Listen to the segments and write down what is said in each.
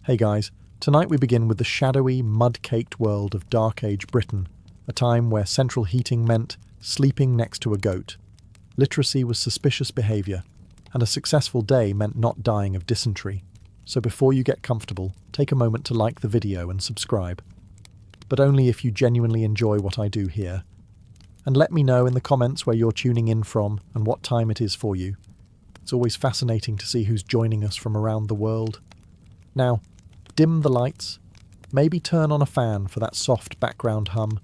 Hey guys, tonight we begin with the shadowy, mud-caked world of Dark Age Britain, a time where central heating meant sleeping next to a goat. Literacy was suspicious behaviour, and a successful day meant not dying of dysentery. So before you get comfortable, take a moment to like the video and subscribe. But only if you genuinely enjoy what I do here. And let me know in the comments where you're tuning in from and what time it is for you. It's always fascinating to see who's joining us from around the world. Now, dim the lights, maybe turn on a fan for that soft background hum,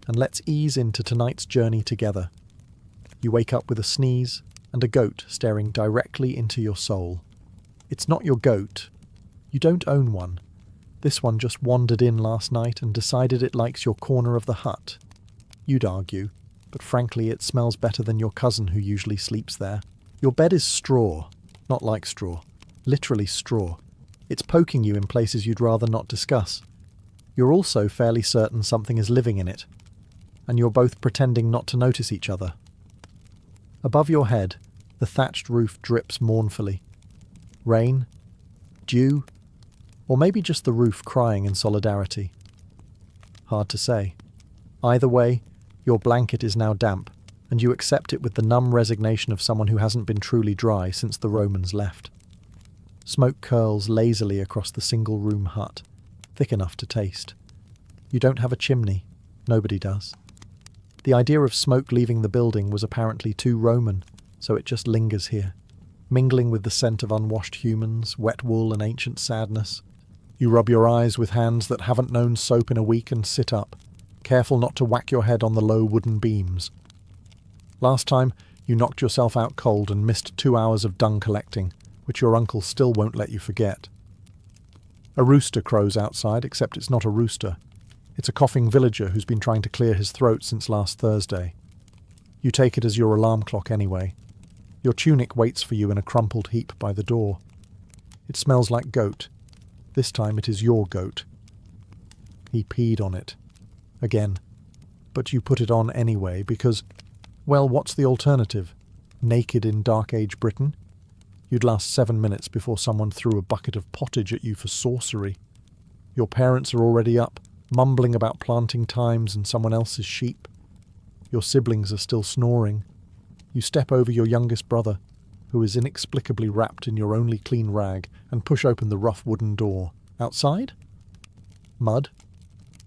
and let's ease into tonight's journey together. You wake up with a sneeze and a goat staring directly into your soul. It's not your goat. You don't own one. This one just wandered in last night and decided it likes your corner of the hut. You'd argue, but frankly it smells better than your cousin who usually sleeps there. Your bed is straw, not like straw, literally straw. It's poking you in places you'd rather not discuss. You're also fairly certain something is living in it, and you're both pretending not to notice each other. Above your head, the thatched roof drips mournfully. Rain? Dew? Or maybe just the roof crying in solidarity? Hard to say. Either way, your blanket is now damp, and you accept it with the numb resignation of someone who hasn't been truly dry since the Romans left. Smoke curls lazily across the single-room hut, thick enough to taste. You don't have a chimney. Nobody does. The idea of smoke leaving the building was apparently too Roman, so it just lingers here, mingling with the scent of unwashed humans, wet wool and ancient sadness. You rub your eyes with hands that haven't known soap in a week and sit up, careful not to whack your head on the low wooden beams. Last time, you knocked yourself out cold and missed 2 hours of dung collecting, which your uncle still won't let you forget. A rooster crows outside, except it's not a rooster. It's a coughing villager who's been trying to clear his throat since last Thursday. You take it as your alarm clock anyway. Your tunic waits for you in a crumpled heap by the door. It smells like goat. This time it is your goat. He peed on it. Again. But you put it on anyway because, well, what's the alternative? Naked in Dark Age Britain? You'd last 7 minutes before someone threw a bucket of pottage at you for sorcery. Your parents are already up, mumbling about planting times and someone else's sheep. Your siblings are still snoring. You step over your youngest brother, who is inexplicably wrapped in your only clean rag, and push open the rough wooden door. Outside? Mud.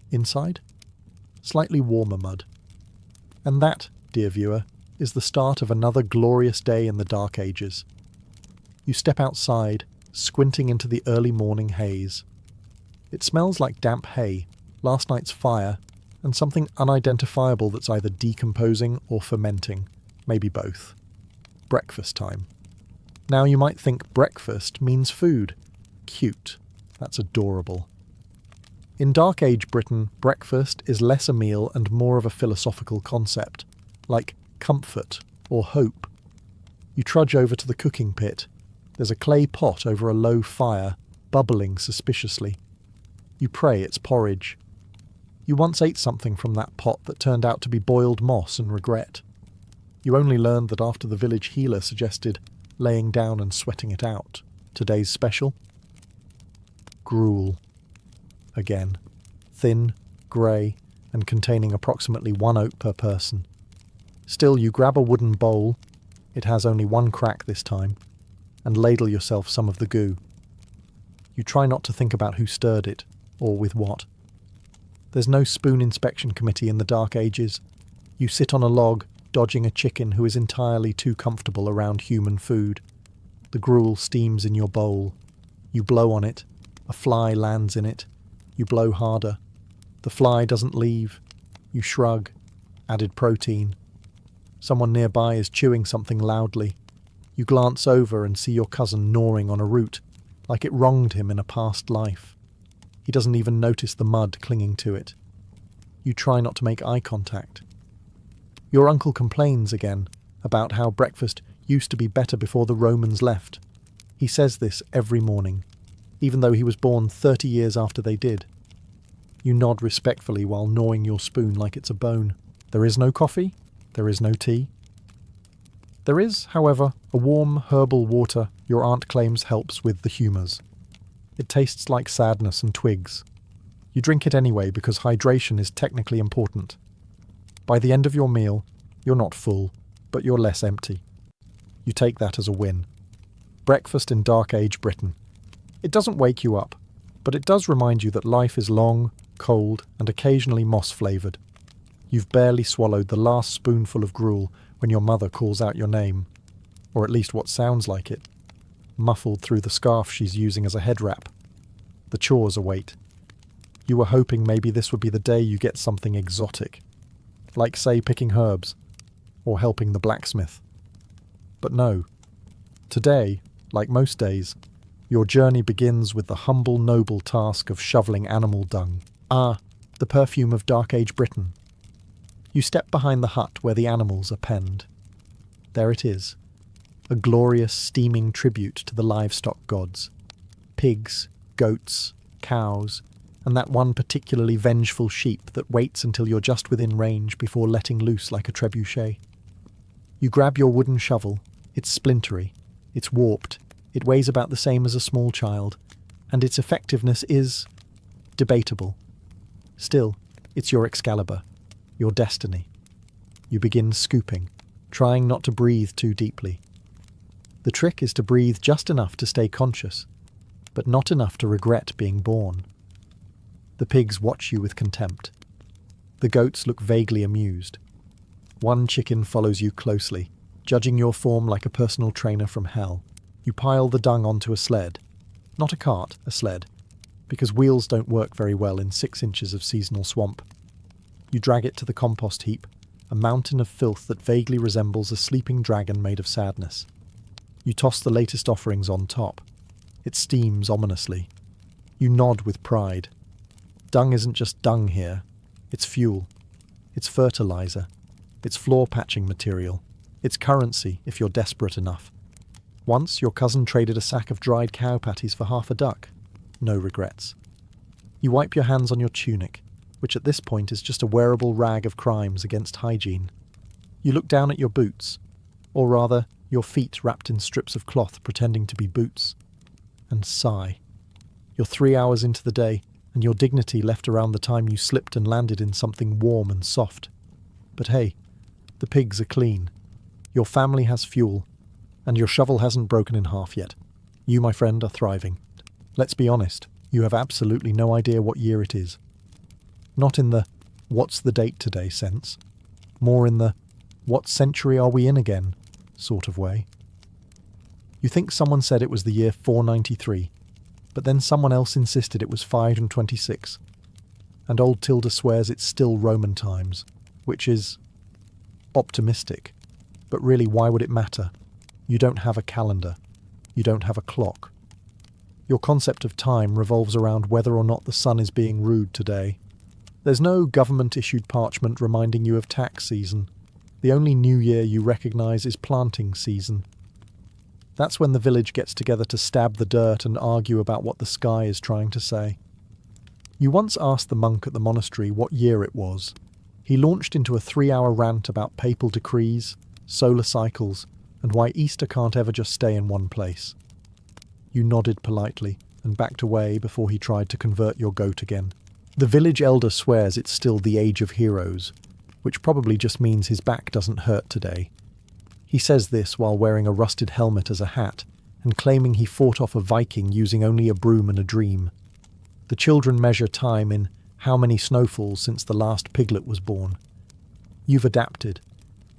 Inside? Slightly warmer mud. And that, dear viewer, is the start of another glorious day in the Dark Ages. You step outside, squinting into the early morning haze. It smells like damp hay, last night's fire, and something unidentifiable that's either decomposing or fermenting, maybe both. Breakfast time. Now you might think breakfast means food. Cute. That's adorable. In Dark Age Britain, breakfast is less a meal and more of a philosophical concept, like comfort or hope. You trudge over to the cooking pit. There's a clay pot over a low fire, bubbling suspiciously. You pray it's porridge. You once ate something from that pot that turned out to be boiled moss and regret. You only learned that after the village healer suggested laying down and sweating it out. Today's special? Gruel. Again. Thin, grey, and containing approximately 1 oat per person. Still, you grab a wooden bowl, it has only 1 crack this time, and ladle yourself some of the goo. You try not to think about who stirred it, or with what. There's no spoon inspection committee in the Dark Ages. You sit on a log, dodging a chicken who is entirely too comfortable around human food. The gruel steams in your bowl. You blow on it. A fly lands in it. You blow harder. The fly doesn't leave. You shrug. Added protein. Someone nearby is chewing something loudly. You glance over and see your cousin gnawing on a root, like it wronged him in a past life. He doesn't even notice the mud clinging to it. You try not to make eye contact. Your uncle complains again about how breakfast used to be better before the Romans left. He says this every morning, even though he was born 30 years after they did. You nod respectfully while gnawing your spoon like it's a bone. There is no coffee. There is no tea. There is, however, a warm herbal water your aunt claims helps with the humours. It tastes like sadness and twigs. You drink it anyway because hydration is technically important. By the end of your meal, you're not full, but you're less empty. You take that as a win. Breakfast in Dark Age Britain. It doesn't wake you up, but it does remind you that life is long, cold, and occasionally moss-flavoured. You've barely swallowed the last spoonful of gruel when your mother calls out your name, or at least what sounds like it, muffled through the scarf she's using as a head wrap. The chores await. You were hoping maybe this would be the day you get something exotic, like, say, picking herbs, or helping the blacksmith. But no. Today, like most days, your journey begins with the humble, noble task of shoveling animal dung. Ah, the perfume of Dark Age Britain. You step behind the hut where the animals are penned. There it is, a glorious, steaming tribute to the livestock gods. Pigs, goats, cows, and that one particularly vengeful sheep that waits until you're just within range before letting loose like a trebuchet. You grab your wooden shovel. It's splintery, it's warped, it weighs about the same as a small child, and its effectiveness is debatable. Still, it's your Excalibur, your destiny. You begin scooping, trying not to breathe too deeply. The trick is to breathe just enough to stay conscious, but not enough to regret being born. The pigs watch you with contempt. The goats look vaguely amused. One chicken follows you closely, judging your form like a personal trainer from hell. You pile the dung onto a sled. Not a cart, a sled, because wheels don't work very well in 6 inches of seasonal swamp. You drag it to the compost heap, a mountain of filth that vaguely resembles a sleeping dragon made of sadness. You toss the latest offerings on top. It steams ominously. You nod with pride. Dung isn't just dung here. It's fuel. It's fertilizer. It's floor patching material. It's currency if you're desperate enough. Once your cousin traded a sack of dried cow patties for half a duck. No regrets. You wipe your hands on your tunic, which at this point is just a wearable rag of crimes against hygiene. You look down at your boots, or rather, your feet wrapped in strips of cloth pretending to be boots, and sigh. You're 3 hours into the day, and your dignity left around the time you slipped and landed in something warm and soft. But hey, the pigs are clean. Your family has fuel, and your shovel hasn't broken in half yet. You, my friend, are thriving. Let's be honest, you have absolutely no idea what year it is. Not in the, what's the date today sense, more in the, what century are we in again sort of way. You think someone said it was the year 493, but then someone else insisted it was 526, and old Tilda swears it's still Roman times, which is optimistic. But really, why would it matter? You don't have a calendar. You don't have a clock. Your concept of time revolves around whether or not the sun is being rude today. There's no government-issued parchment reminding you of tax season. The only new year you recognise is planting season. That's when the village gets together to stab the dirt and argue about what the sky is trying to say. You once asked the monk at the monastery what year it was. He launched into a 3-hour rant about papal decrees, solar cycles, and why Easter can't ever just stay in one place. You nodded politely and backed away before he tried to convert your goat again. The village elder swears it's still the Age of Heroes, which probably just means his back doesn't hurt today. He says this while wearing a rusted helmet as a hat and claiming he fought off a Viking using only a broom and a dream. The children measure time in how many snowfalls since the last piglet was born. You've adapted.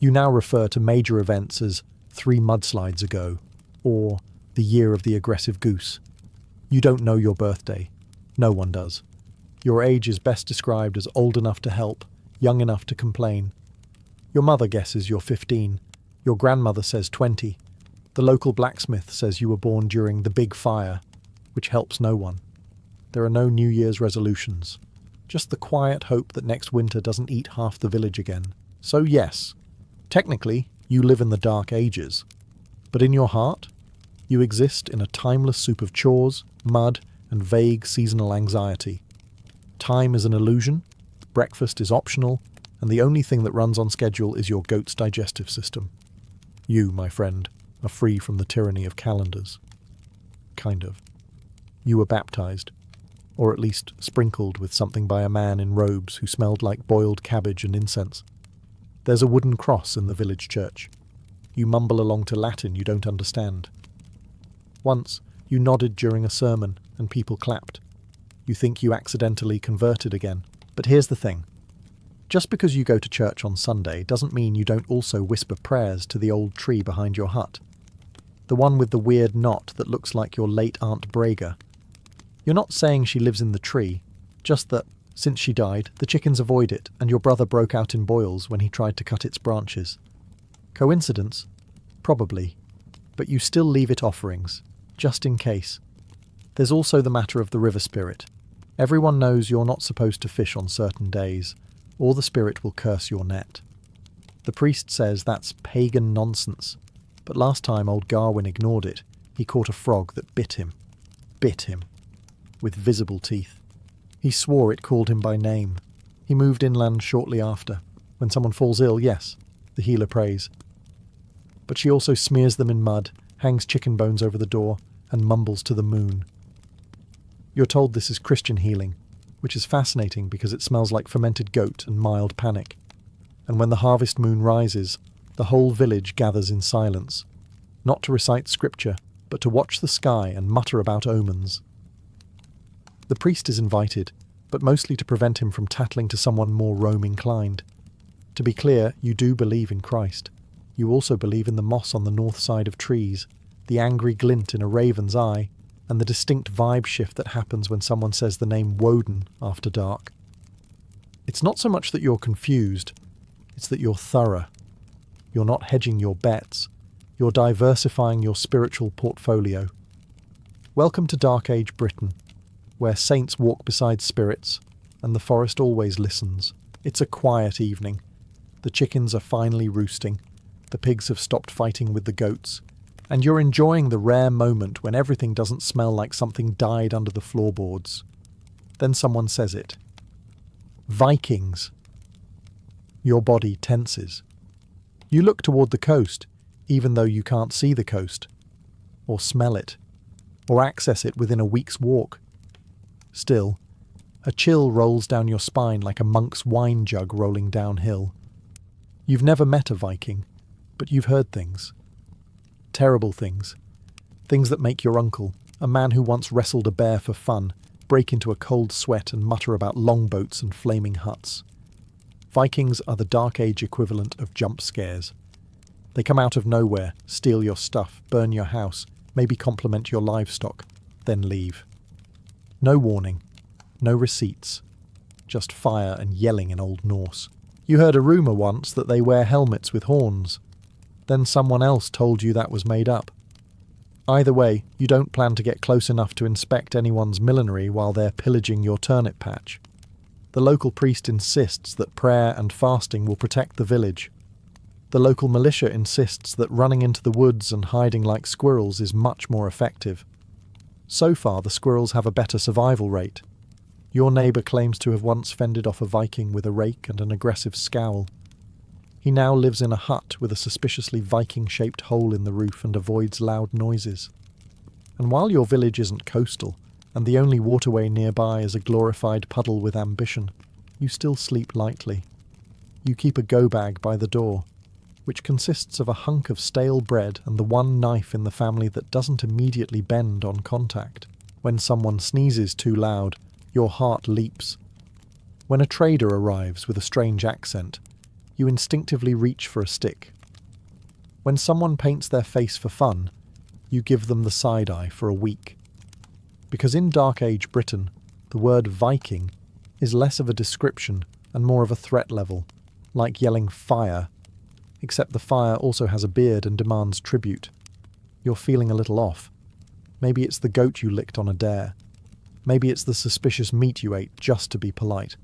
You now refer to major events as 3 mudslides ago, or the year of the aggressive goose. You don't know your birthday. No one does. Your age is best described as old enough to help, young enough to complain. Your mother guesses you're 15. Your grandmother says 20. The local blacksmith says you were born during the Big Fire, which helps no one. There are no New Year's resolutions. Just the quiet hope that next winter doesn't eat half the village again. So yes, technically, you live in the Dark Ages. But in your heart, you exist in a timeless soup of chores, mud, and vague seasonal anxiety. Time is an illusion, breakfast is optional, and the only thing that runs on schedule is your goat's digestive system. You, my friend, are free from the tyranny of calendars. Kind of. You were baptized, or at least sprinkled with something by a man in robes who smelled like boiled cabbage and incense. There's a wooden cross in the village church. You mumble along to Latin you don't understand. Once, you nodded during a sermon and people clapped. You think you accidentally converted again. But here's the thing. Just because you go to church on Sunday doesn't mean you don't also whisper prayers to the old tree behind your hut. The one with the weird knot that looks like your late Aunt Braga. You're not saying she lives in the tree, just that, since she died, the chickens avoid it and your brother broke out in boils when he tried to cut its branches. Coincidence? Probably. But you still leave it offerings, just in case. There's also the matter of the river spirit. Everyone knows you're not supposed to fish on certain days, or the spirit will curse your net. The priest says that's pagan nonsense, but last time old Garwin ignored it, he caught a frog that bit him. With visible teeth. He swore it called him by name. He moved inland shortly after. When someone falls ill, yes, the healer prays. But she also smears them in mud, hangs chicken bones over the door, and mumbles to the moon. You're told this is Christian healing, which is fascinating because it smells like fermented goat and mild panic. And when the harvest moon rises, the whole village gathers in silence, not to recite scripture, but to watch the sky and mutter about omens. The priest is invited, but mostly to prevent him from tattling to someone more Rome-inclined. To be clear, you do believe in Christ. You also believe in the moss on the north side of trees, the angry glint in a raven's eye, and the distinct vibe shift that happens when someone says the name Woden after dark. It's not so much that you're confused, it's that you're thorough. You're not hedging your bets. You're diversifying your spiritual portfolio. Welcome to Dark Age Britain, where saints walk beside spirits, and the forest always listens. It's a quiet evening. The chickens are finally roosting. The pigs have stopped fighting with the goats. And you're enjoying the rare moment when everything doesn't smell like something died under the floorboards. Then someone says it. Vikings. Your body tenses. You look toward the coast, even though you can't see the coast, or smell it, or access it within a week's walk. Still, a chill rolls down your spine like a monk's wine jug rolling downhill. You've never met a Viking, but you've heard things. Terrible things. Things that make your uncle, a man who once wrestled a bear for fun, break into a cold sweat and mutter about longboats and flaming huts. Vikings are the Dark Age equivalent of jump scares. They come out of nowhere, steal your stuff, burn your house, maybe compliment your livestock, then leave. No warning, no receipts, just fire and yelling in Old Norse. You heard a rumour once that they wear helmets with horns. Then someone else told you that was made up. Either way, you don't plan to get close enough to inspect anyone's millinery while they're pillaging your turnip patch. The local priest insists that prayer and fasting will protect the village. The local militia insists that running into the woods and hiding like squirrels is much more effective. So far, the squirrels have a better survival rate. Your neighbour claims to have once fended off a Viking with a rake and an aggressive scowl. He now lives in a hut with a suspiciously Viking-shaped hole in the roof and avoids loud noises. And while your village isn't coastal, and the only waterway nearby is a glorified puddle with ambition, you still sleep lightly. You keep a go-bag by the door, which consists of a hunk of stale bread and the one knife in the family that doesn't immediately bend on contact. When someone sneezes too loud, your heart leaps. When a trader arrives with a strange accent, you instinctively reach for a stick. When someone paints their face for fun, you give them the side-eye for a week. Because in Dark Age Britain, the word Viking is less of a description and more of a threat level, like yelling fire, except the fire also has a beard and demands tribute. You're feeling a little off. Maybe it's the goat you licked on a dare. Maybe it's the suspicious meat you ate just to be polite.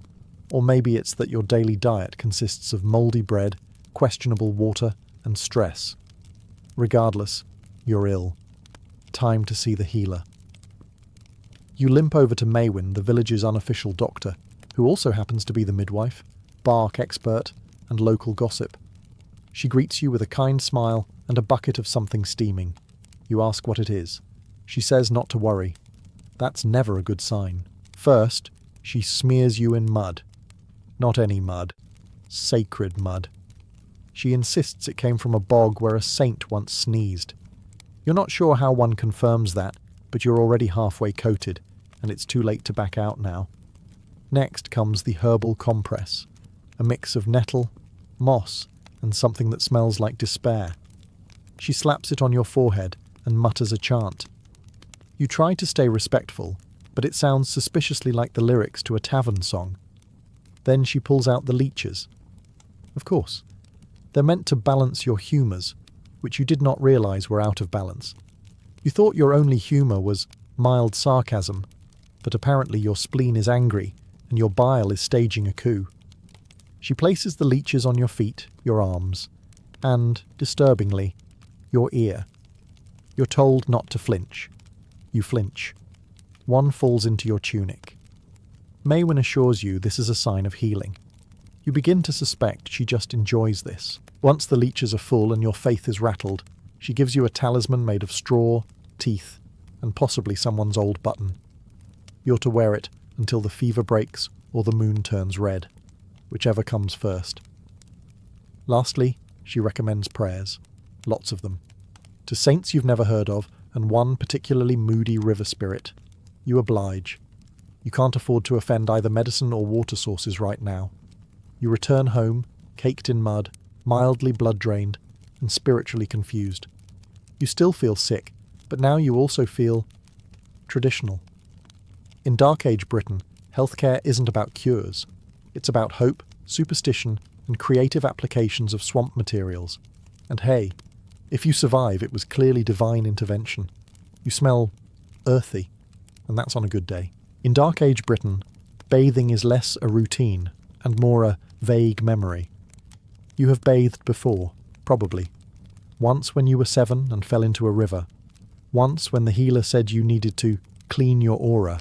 Or maybe it's that your daily diet consists of mouldy bread, questionable water, and stress. Regardless, you're ill. Time to see the healer. You limp over to Maywin, the village's unofficial doctor, who also happens to be the midwife, bark expert, and local gossip. She greets you with a kind smile and a bucket of something steaming. You ask what it is. She says not to worry. That's never a good sign. First, she smears you in mud. Not any mud. Sacred mud. She insists it came from a bog where a saint once sneezed. You're not sure how one confirms that, but you're already halfway coated, and it's too late to back out now. Next comes the herbal compress, a mix of nettle, moss, and something that smells like despair. She slaps it on your forehead and mutters a chant. You try to stay respectful, but it sounds suspiciously like the lyrics to a tavern song. Then she pulls out the leeches. Of course, they're meant to balance your humours, which you did not realise were out of balance. You thought your only humour was mild sarcasm, but apparently your spleen is angry and your bile is staging a coup. She places the leeches on your feet, your arms, and, disturbingly, your ear. You're told not to flinch. You flinch. One falls into your tunic. Maywin assures you this is a sign of healing. You begin to suspect she just enjoys this. Once the leeches are full and your faith is rattled, she gives you a talisman made of straw, teeth, and possibly someone's old button. You're to wear it until the fever breaks or the moon turns red, whichever comes first. Lastly, she recommends prayers, lots of them, to saints you've never heard of and one particularly moody river spirit. You oblige. You can't afford to offend either medicine or water sources right now. You return home, caked in mud, mildly blood-drained, and spiritually confused. You still feel sick, but now you also feel traditional. In Dark Age Britain, healthcare isn't about cures. It's about hope, superstition, and creative applications of swamp materials. And hey, if you survive, it was clearly divine intervention. You smell earthy, and that's on a good day. In Dark Age Britain, bathing is less a routine and more a vague memory. You have bathed before, probably. Once when you were 7 and fell into a river. Once when the healer said you needed to clean your aura.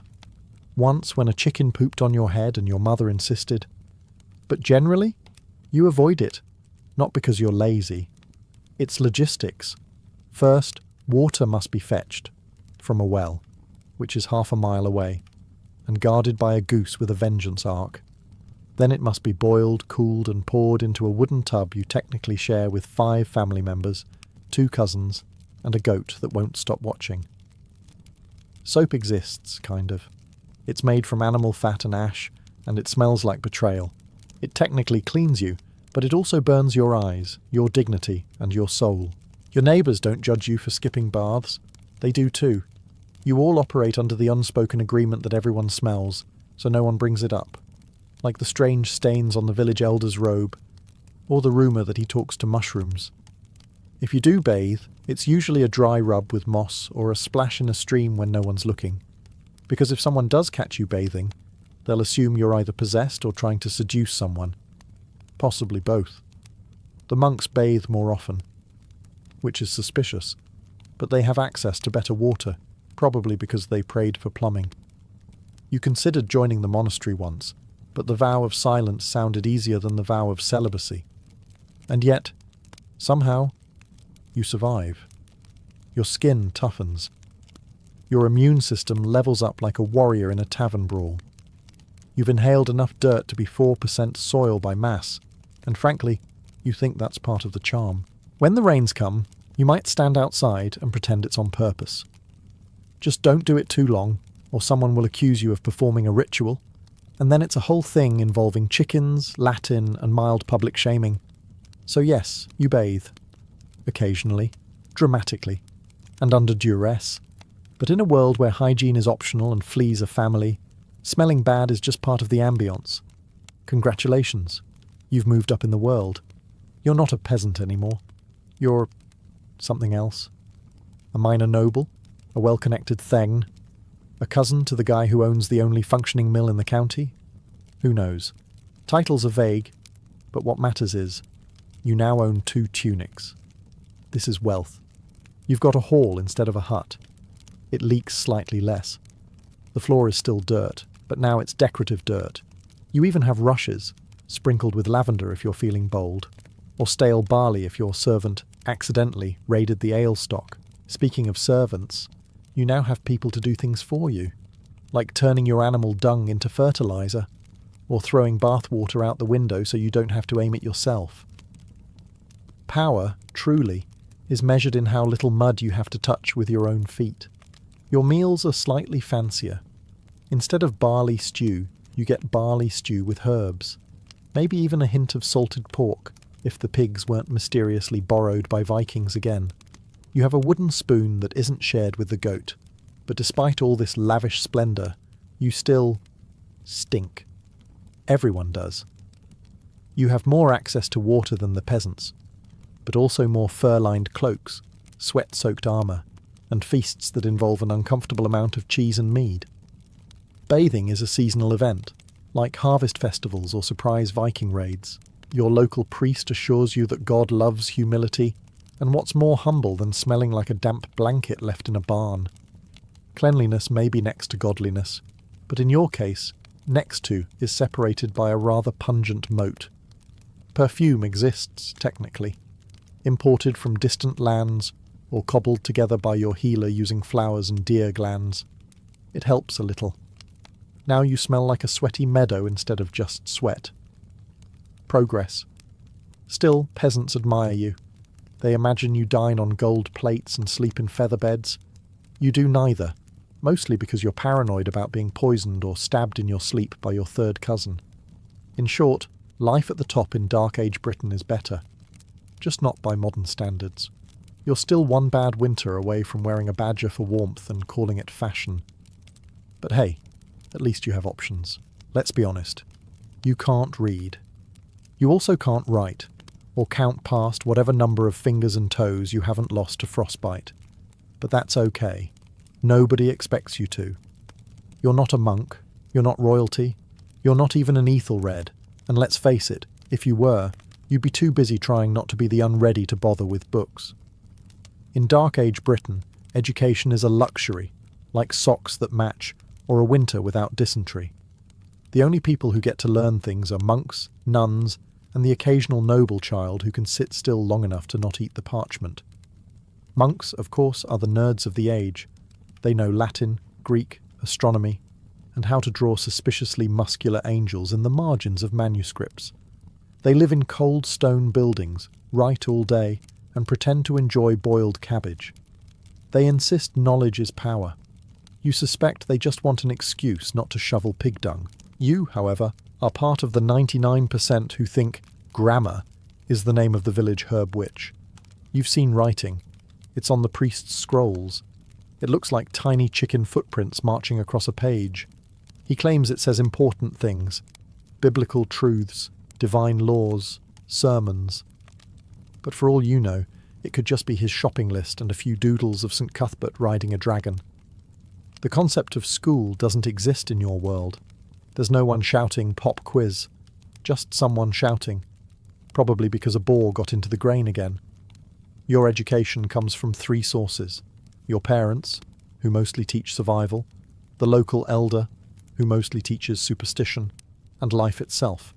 Once when a chicken pooped on your head and your mother insisted. But generally, you avoid it. Not because you're lazy. It's logistics. First, water must be fetched from a well, which is half a mile away, and guarded by a goose with a vengeance arc. Then it must be boiled, cooled, and poured into a wooden tub you technically share with 5 family members, 2 cousins, and a goat that won't stop watching. Soap exists, kind of. It's made from animal fat and ash, and it smells like betrayal. It technically cleans you, but it also burns your eyes, your dignity, and your soul. Your neighbours don't judge you for skipping baths. They do too. You all operate under the unspoken agreement that everyone smells, so no one brings it up. Like the strange stains on the village elder's robe, or the rumour that he talks to mushrooms. If you do bathe, it's usually a dry rub with moss or a splash in a stream when no one's looking. Because if someone does catch you bathing, they'll assume you're either possessed or trying to seduce someone. Possibly both. The monks bathe more often, which is suspicious, but they have access to better water, probably because they prayed for plumbing. You considered joining the monastery once, but the vow of silence sounded easier than the vow of celibacy. And yet, somehow, you survive. Your skin toughens. Your immune system levels up like a warrior in a tavern brawl. You've inhaled enough dirt to be 4% soil by mass, and frankly, you think that's part of the charm. When the rains come, you might stand outside and pretend it's on purpose. Just don't do it too long, or someone will accuse you of performing a ritual, and then it's a whole thing involving chickens, Latin, and mild public shaming. So yes, you bathe. Occasionally, dramatically, and under duress. But in a world where hygiene is optional and fleas are family, smelling bad is just part of the ambience. Congratulations, you've moved up in the world. You're not a peasant anymore. You're something else. A minor noble, a well-connected thegn, a cousin to the guy who owns the only functioning mill in the county? Who knows? Titles are vague, but what matters is, you now own 2 tunics. This is wealth. You've got a hall instead of a hut. It leaks slightly less. The floor is still dirt, but now it's decorative dirt. You even have rushes, sprinkled with lavender if you're feeling bold, or stale barley if your servant accidentally raided the ale stock. Speaking of servants, you now have people to do things for you. like turning your animal dung into fertilizer, or throwing bathwater out the window so you don't have to aim it yourself. Power, truly, is measured in how little mud you have to touch with your own feet. Your meals are slightly fancier. Instead of barley stew, you get barley stew with herbs. Maybe even a hint of salted pork, if the pigs weren't mysteriously borrowed by Vikings again. You have a wooden spoon that isn't shared with the goat, but despite all this lavish splendour, you still stink. Everyone does. You have more access to water than the peasants, but also more fur-lined cloaks, sweat-soaked armour, and feasts that involve an uncomfortable amount of cheese and mead. Bathing is a seasonal event, like harvest festivals or surprise Viking raids. Your local priest assures you that God loves humility, and what's more humble than smelling like a damp blanket left in a barn? Cleanliness may be next to godliness, but in your case, next to is separated by a rather pungent moat. Perfume exists, technically, imported from distant lands or cobbled together by your healer using flowers and deer glands. It helps a little. Now you smell like a sweaty meadow instead of just sweat. Progress. Still, peasants admire you. They imagine you dine on gold plates and sleep in feather beds. You do neither, mostly because you're paranoid about being poisoned or stabbed in your sleep by your third cousin. In short, life at the top in Dark Age Britain is better. Just not by modern standards. You're still one bad winter away from wearing a badger for warmth and calling it fashion. But hey, at least you have options. Let's be honest. You can't read. You also can't write, or count past whatever number of fingers and toes you haven't lost to frostbite. But that's okay. Nobody expects you to. You're not a monk, you're not royalty, you're not even an Ethelred, and let's face it, if you were, you'd be too busy trying not to be the unready to bother with books. In Dark Age Britain, education is a luxury, like socks that match, or a winter without dysentery. The only people who get to learn things are monks, nuns, and the occasional noble child who can sit still long enough to not eat the parchment. Monks, of course, are the nerds of the age. They know Latin, Greek, astronomy, and how to draw suspiciously muscular angels in the margins of manuscripts. They live in cold stone buildings, write all day, and pretend to enjoy boiled cabbage. They insist knowledge is power. You suspect they just want an excuse not to shovel pig dung. You, however, are part of the 99% who think grammar is the name of the village herb witch. You've seen writing. It's on the priest's scrolls. It looks like tiny chicken footprints marching across a page. He claims it says important things, biblical truths, divine laws, sermons. But for all you know, it could just be his shopping list and a few doodles of St. Cuthbert riding a dragon. The concept of school doesn't exist in your world. There's no one shouting pop quiz, just someone shouting, probably because a boar got into the grain again. Your education comes from three sources: your parents, who mostly teach survival, the local elder, who mostly teaches superstition, and life itself,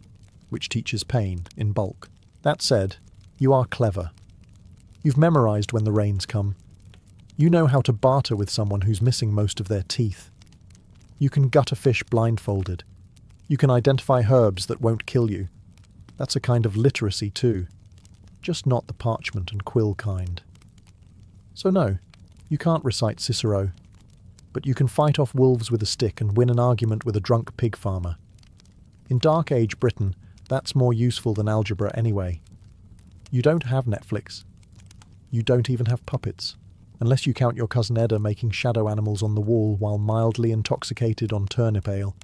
which teaches pain in bulk. That said, you are clever. You've memorized when the rains come. You know how to barter with someone who's missing most of their teeth. You can gut a fish blindfolded. You can identify herbs that won't kill you. That's a kind of literacy too, just not the parchment and quill kind. So no, you can't recite Cicero, but you can fight off wolves with a stick and win an argument with a drunk pig farmer. In Dark Age Britain, that's more useful than algebra anyway. You don't have Netflix. You don't even have puppets, unless you count your cousin Edda making shadow animals on the wall while mildly intoxicated on turnip ale.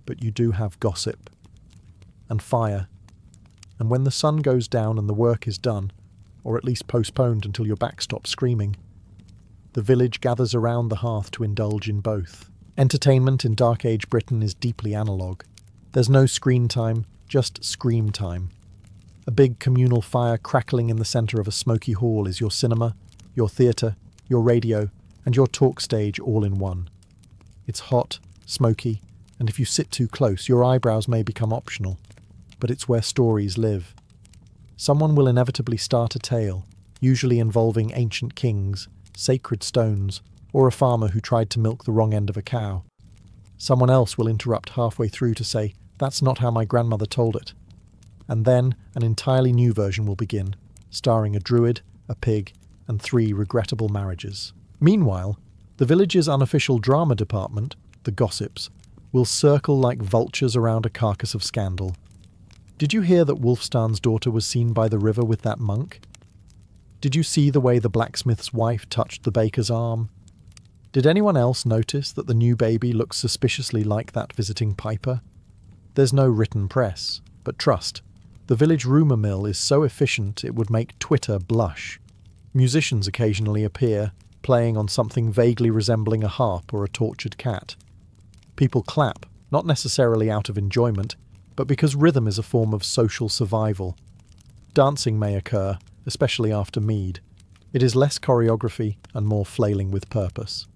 But you do have gossip. And fire. And when the sun goes down and the work is done, or at least postponed until your back stops screaming, the village gathers around the hearth to indulge in both. Entertainment in Dark Age Britain is deeply analogue. There's no screen time, just scream time. A big communal fire crackling in the centre of a smoky hall is your cinema, your theatre, your radio, and your talk stage all in one. It's hot, smoky, and if you sit too close, your eyebrows may become optional. But it's where stories live. Someone will inevitably start a tale, usually involving ancient kings, sacred stones, or a farmer who tried to milk the wrong end of a cow. Someone else will interrupt halfway through to say, "That's not how my grandmother told it." And then an entirely new version will begin, starring a druid, a pig, and 3 regrettable marriages. Meanwhile, the village's unofficial drama department, the gossips, will circle like vultures around a carcass of scandal. Did you hear that Wulfstan's daughter was seen by the river with that monk? Did you see the way the blacksmith's wife touched the baker's arm? Did anyone else notice that the new baby looks suspiciously like that visiting piper? There's no written press, but trust, the village rumour mill is so efficient it would make Twitter blush. Musicians occasionally appear, playing on something vaguely resembling a harp or a tortured cat. People clap, not necessarily out of enjoyment, but because rhythm is a form of social survival. Dancing may occur, especially after mead. It is less choreography and more flailing with purpose.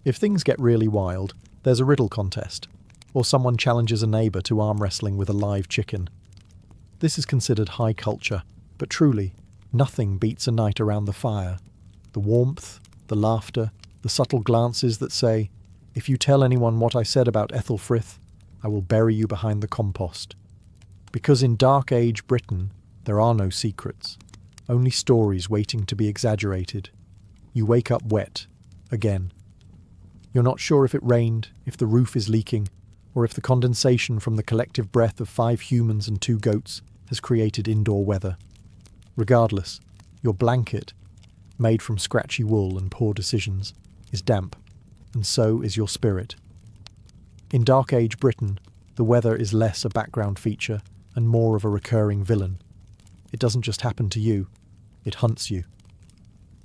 If things get really wild, there's a riddle contest, or someone challenges a neighbour to arm wrestling with a live chicken. This is considered high culture, but truly, nothing beats a night around the fire. The warmth, the laughter, the subtle glances that say, "If you tell anyone what I said about Ethelfrith, I will bury you behind the compost." Because in Dark Age Britain, there are no secrets, only stories waiting to be exaggerated. You wake up wet, again. You're not sure if it rained, if the roof is leaking, or if the condensation from the collective breath of 5 humans and 2 goats has created indoor weather. Regardless, your blanket, made from scratchy wool and poor decisions, is damp, and so is your spirit. In Dark Age Britain, the weather is less a background feature and more of a recurring villain. It doesn't just happen to you, it hunts you.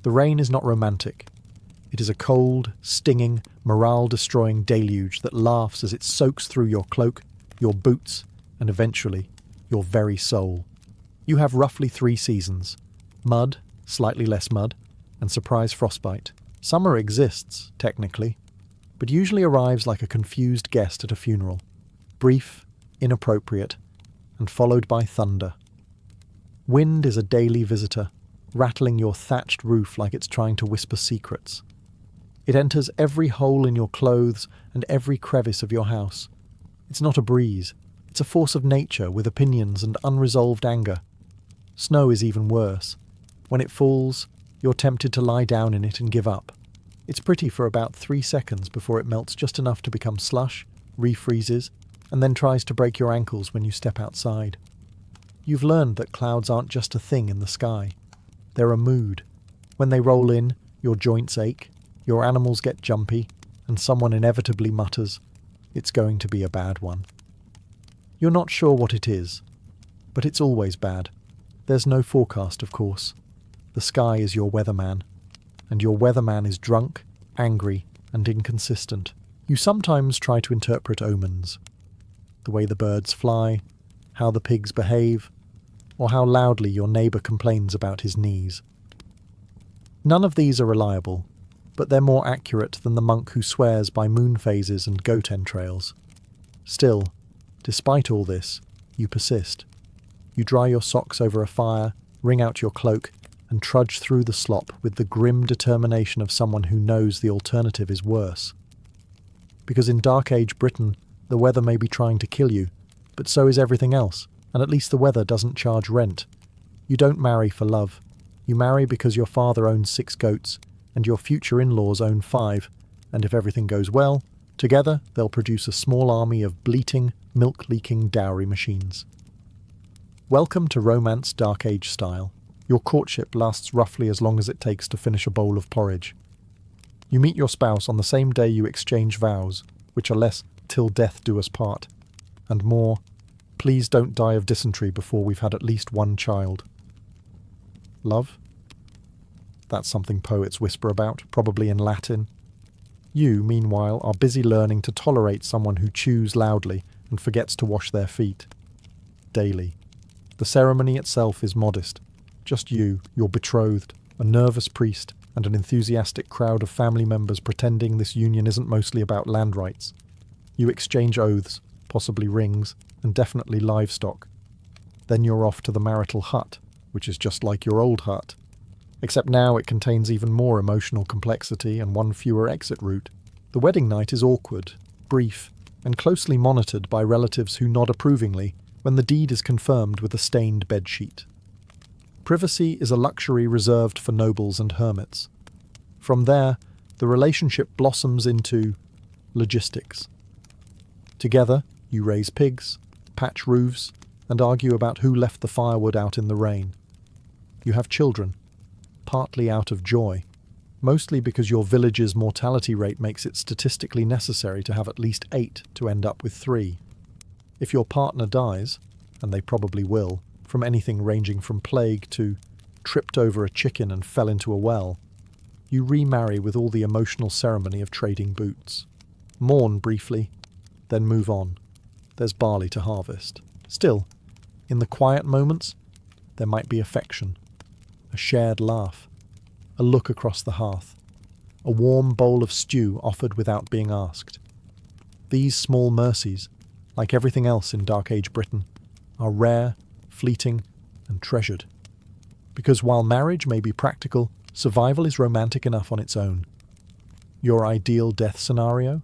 The rain is not romantic. It is a cold, stinging, morale-destroying deluge that laughs as it soaks through your cloak, your boots, and eventually, your very soul. You have roughly 3 seasons: mud, slightly less mud, and surprise frostbite. Summer exists, technically, but usually arrives like a confused guest at a funeral. Brief, inappropriate, and followed by thunder. Wind is a daily visitor, rattling your thatched roof like it's trying to whisper secrets. It enters every hole in your clothes and every crevice of your house. It's not a breeze. It's a force of nature with opinions and unresolved anger. Snow is even worse. When it falls, you're tempted to lie down in it and give up. It's pretty for about 3 seconds before it melts just enough to become slush, refreezes, and then tries to break your ankles when you step outside. You've learned that clouds aren't just a thing in the sky. They're a mood. When they roll in, your joints ache, your animals get jumpy, and someone inevitably mutters, "It's going to be a bad one." You're not sure what it is, but it's always bad. There's no forecast, of course. The sky is your weatherman, and your weatherman is drunk, angry, and inconsistent. You sometimes try to interpret omens. The way the birds fly, how the pigs behave, or how loudly your neighbour complains about his knees. None of these are reliable, but they're more accurate than the monk who swears by moon phases and goat entrails. Still, despite all this, you persist. You dry your socks over a fire, wring out your cloak, and trudge through the slop with the grim determination of someone who knows the alternative is worse. Because in Dark Age Britain, the weather may be trying to kill you, but so is everything else, and at least the weather doesn't charge rent. You don't marry for love. You marry because your father owns 6 goats, and your future in-laws own 5, and if everything goes well, together they'll produce a small army of bleating, milk-leaking dowry machines. Welcome to Romance Dark Age style. Your courtship lasts roughly as long as it takes to finish a bowl of porridge. You meet your spouse on the same day you exchange vows, which are less "till death do us part," and more, "please don't die of dysentery before we've had at least 1 child." Love? That's something poets whisper about, probably in Latin. You, meanwhile, are busy learning to tolerate someone who chews loudly and forgets to wash their feet. Daily. The ceremony itself is modest. Just you, your betrothed, a nervous priest, and an enthusiastic crowd of family members pretending this union isn't mostly about land rights. You exchange oaths, possibly rings, and definitely livestock. Then you're off to the marital hut, which is just like your old hut. Except now it contains even more emotional complexity and 1 fewer exit route. The wedding night is awkward, brief, and closely monitored by relatives who nod approvingly when the deed is confirmed with a stained bedsheet. Privacy is a luxury reserved for nobles and hermits. From there, the relationship blossoms into logistics. Together, you raise pigs, patch roofs, and argue about who left the firewood out in the rain. You have children, partly out of joy, mostly because your village's mortality rate makes it statistically necessary to have at least 8 to end up with 3. If your partner dies, and they probably will, from anything ranging from plague to tripped over a chicken and fell into a well, you remarry with all the emotional ceremony of trading boots. Mourn briefly, then move on. There's barley to harvest. Still, in the quiet moments, there might be affection, a shared laugh, a look across the hearth, a warm bowl of stew offered without being asked. These small mercies, like everything else in Dark Age Britain, are rare, fleeting, and treasured. Because while marriage may be practical, survival is romantic enough on its own. Your ideal death scenario?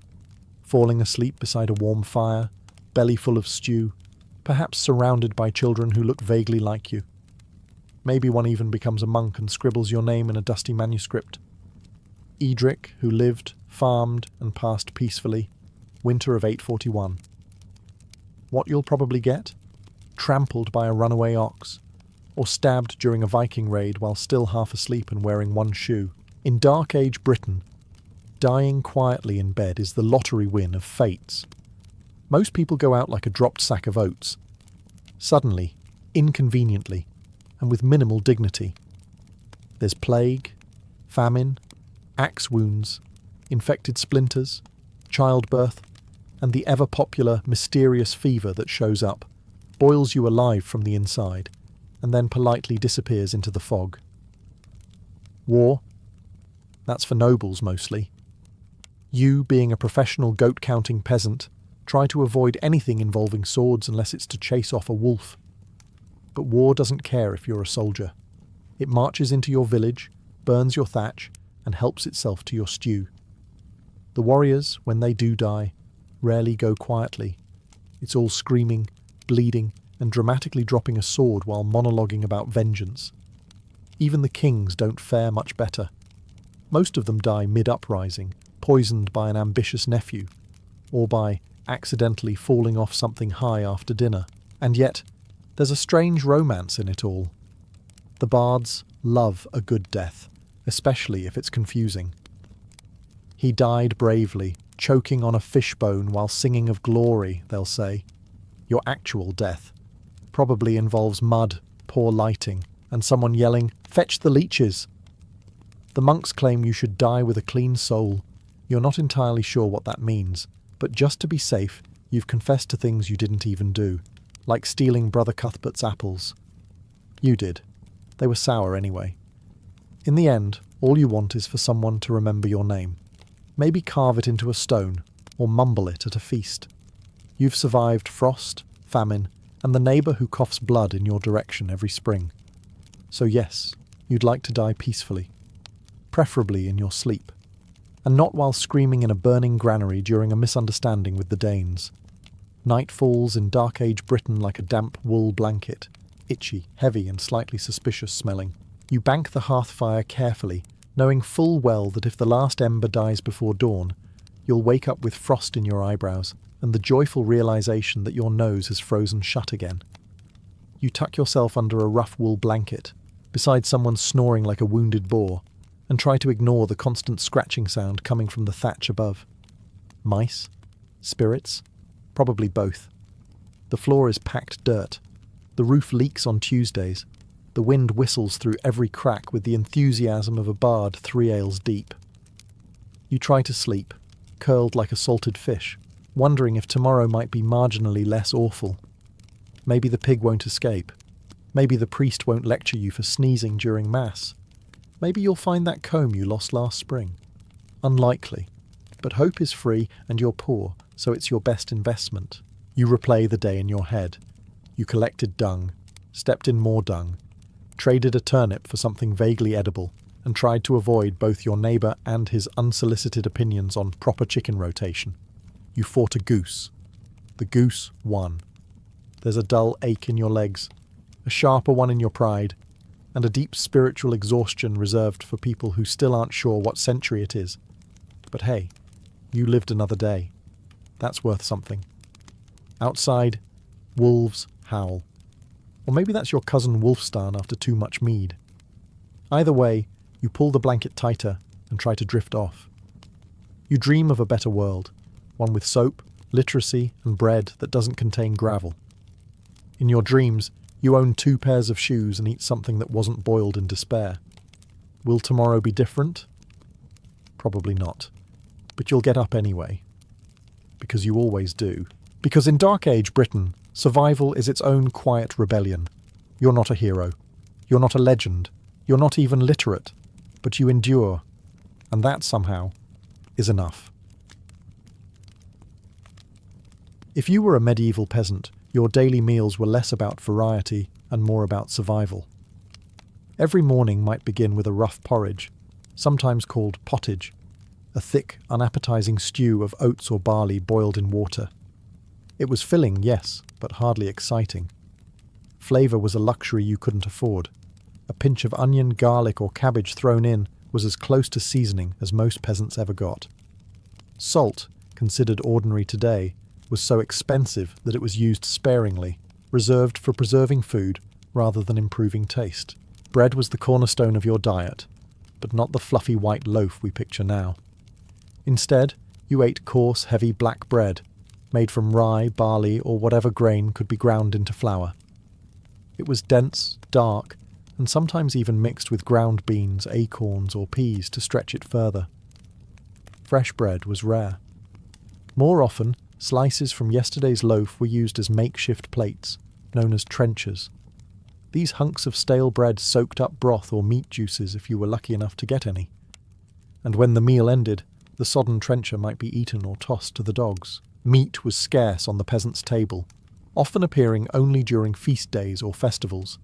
Falling asleep beside a warm fire, belly full of stew, perhaps surrounded by children who look vaguely like you. Maybe one even becomes a monk and scribbles your name in a dusty manuscript. Edric, who lived, farmed, and passed peacefully, winter of 841. What you'll probably get? Trampled by a runaway ox, or stabbed during a Viking raid while still half asleep and wearing one shoe. In Dark Age Britain, dying quietly in bed is the lottery win of fates. Most people go out like a dropped sack of oats. Suddenly, inconveniently, and with minimal dignity. There's plague, famine, axe wounds, infected splinters, childbirth, and the ever-popular mysterious fever that shows up, boils you alive from the inside, and then politely disappears into the fog. War? That's for nobles mostly. You, being a professional goat-counting peasant, try to avoid anything involving swords unless it's to chase off a wolf. But war doesn't care if you're a soldier. It marches into your village, burns your thatch, and helps itself to your stew. The warriors, when they do die, rarely go quietly. It's all screaming, bleeding, and dramatically dropping a sword while monologuing about vengeance. Even the kings don't fare much better. Most of them die mid-uprising, poisoned by an ambitious nephew, or by accidentally falling off something high after dinner. And yet, there's a strange romance in it all. The bards love a good death, especially if it's confusing. He died bravely, choking on a fishbone while singing of glory, they'll say. Your actual death probably involves mud, poor lighting, and someone yelling, "Fetch the leeches!" The monks claim you should die with a clean soul. You're not entirely sure what that means, but just to be safe, you've confessed to things you didn't even do, like stealing Brother Cuthbert's apples. You did. They were sour anyway. In the end, all you want is for someone to remember your name. Maybe carve it into a stone, or mumble it at a feast. You've survived frost, famine, and the neighbour who coughs blood in your direction every spring. So yes, you'd like to die peacefully, preferably in your sleep, and not while screaming in a burning granary during a misunderstanding with the Danes. Night falls in Dark Age Britain like a damp wool blanket, itchy, heavy, and slightly suspicious smelling. You bank the hearth fire carefully, knowing full well that if the last ember dies before dawn, you'll wake up with frost in your eyebrows and the joyful realization that your nose has frozen shut again. You tuck yourself under a rough wool blanket, beside someone snoring like a wounded boar, and try to ignore the constant scratching sound coming from the thatch above. Mice? Spirits? Probably both. The floor is packed dirt. The roof leaks on Tuesdays. The wind whistles through every crack with the enthusiasm of a bard 3 ales deep. You try to sleep, curled like a salted fish, wondering if tomorrow might be marginally less awful. Maybe the pig won't escape. Maybe the priest won't lecture you for sneezing during Mass. Maybe you'll find that comb you lost last spring. Unlikely. But hope is free and you're poor, so it's your best investment. You replay the day in your head. You collected dung, stepped in more dung, traded a turnip for something vaguely edible, and tried to avoid both your neighbour and his unsolicited opinions on proper chicken rotation. You fought a goose. The goose won. There's a dull ache in your legs, a sharper one in your pride, and a deep spiritual exhaustion reserved for people who still aren't sure what century it is. But hey, you lived another day. That's worth something. Outside, wolves howl. Or maybe that's your cousin Wolfstan after too much mead. Either way, you pull the blanket tighter and try to drift off. You dream of a better world, one with soap, literacy, and bread that doesn't contain gravel. In your dreams, you own 2 pairs of shoes and eat something that wasn't boiled in despair. Will tomorrow be different? Probably not. But you'll get up anyway. Because you always do. Because in Dark Age Britain, survival is its own quiet rebellion. You're not a hero. You're not a legend. You're not even literate. But you endure. And that, somehow, is enough. If you were a medieval peasant, your daily meals were less about variety and more about survival. Every morning might begin with a rough porridge, sometimes called pottage, a thick, unappetizing stew of oats or barley boiled in water. It was filling, yes, but hardly exciting. Flavour was a luxury you couldn't afford. A pinch of onion, garlic, or cabbage thrown in was as close to seasoning as most peasants ever got. Salt, considered ordinary today, was so expensive that it was used sparingly, reserved for preserving food rather than improving taste. Bread was the cornerstone of your diet, but not the fluffy white loaf we picture now. Instead, you ate coarse, heavy black bread, made from rye, barley, or whatever grain could be ground into flour. It was dense, dark, and sometimes even mixed with ground beans, acorns, or peas to stretch it further. Fresh bread was rare. More often, slices from yesterday's loaf were used as makeshift plates, known as trenchers. These hunks of stale bread soaked up broth or meat juices if you were lucky enough to get any. And when the meal ended, the sodden trencher might be eaten or tossed to the dogs. Meat was scarce on the peasant's table, often appearing only during feast days or festivals.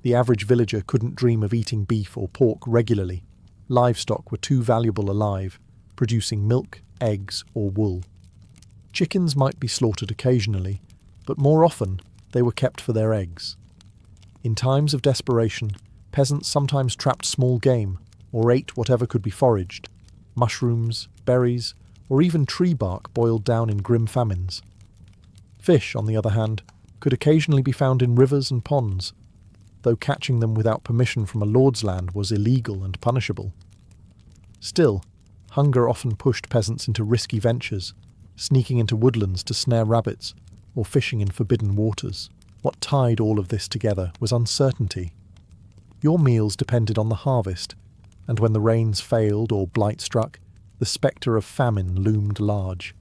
The average villager couldn't dream of eating beef or pork regularly. Livestock were too valuable alive, producing milk, eggs, or wool. Chickens might be slaughtered occasionally, but more often they were kept for their eggs. In times of desperation, peasants sometimes trapped small game or ate whatever could be foraged, mushrooms, berries, or even tree bark boiled down in grim famines. Fish, on the other hand, could occasionally be found in rivers and ponds, though catching them without permission from a lord's land was illegal and punishable. Still, hunger often pushed peasants into risky ventures, sneaking into woodlands to snare rabbits, or fishing in forbidden waters. What tied all of this together was uncertainty. Your meals depended on the harvest, and when the rains failed or blight struck, the spectre of famine loomed large.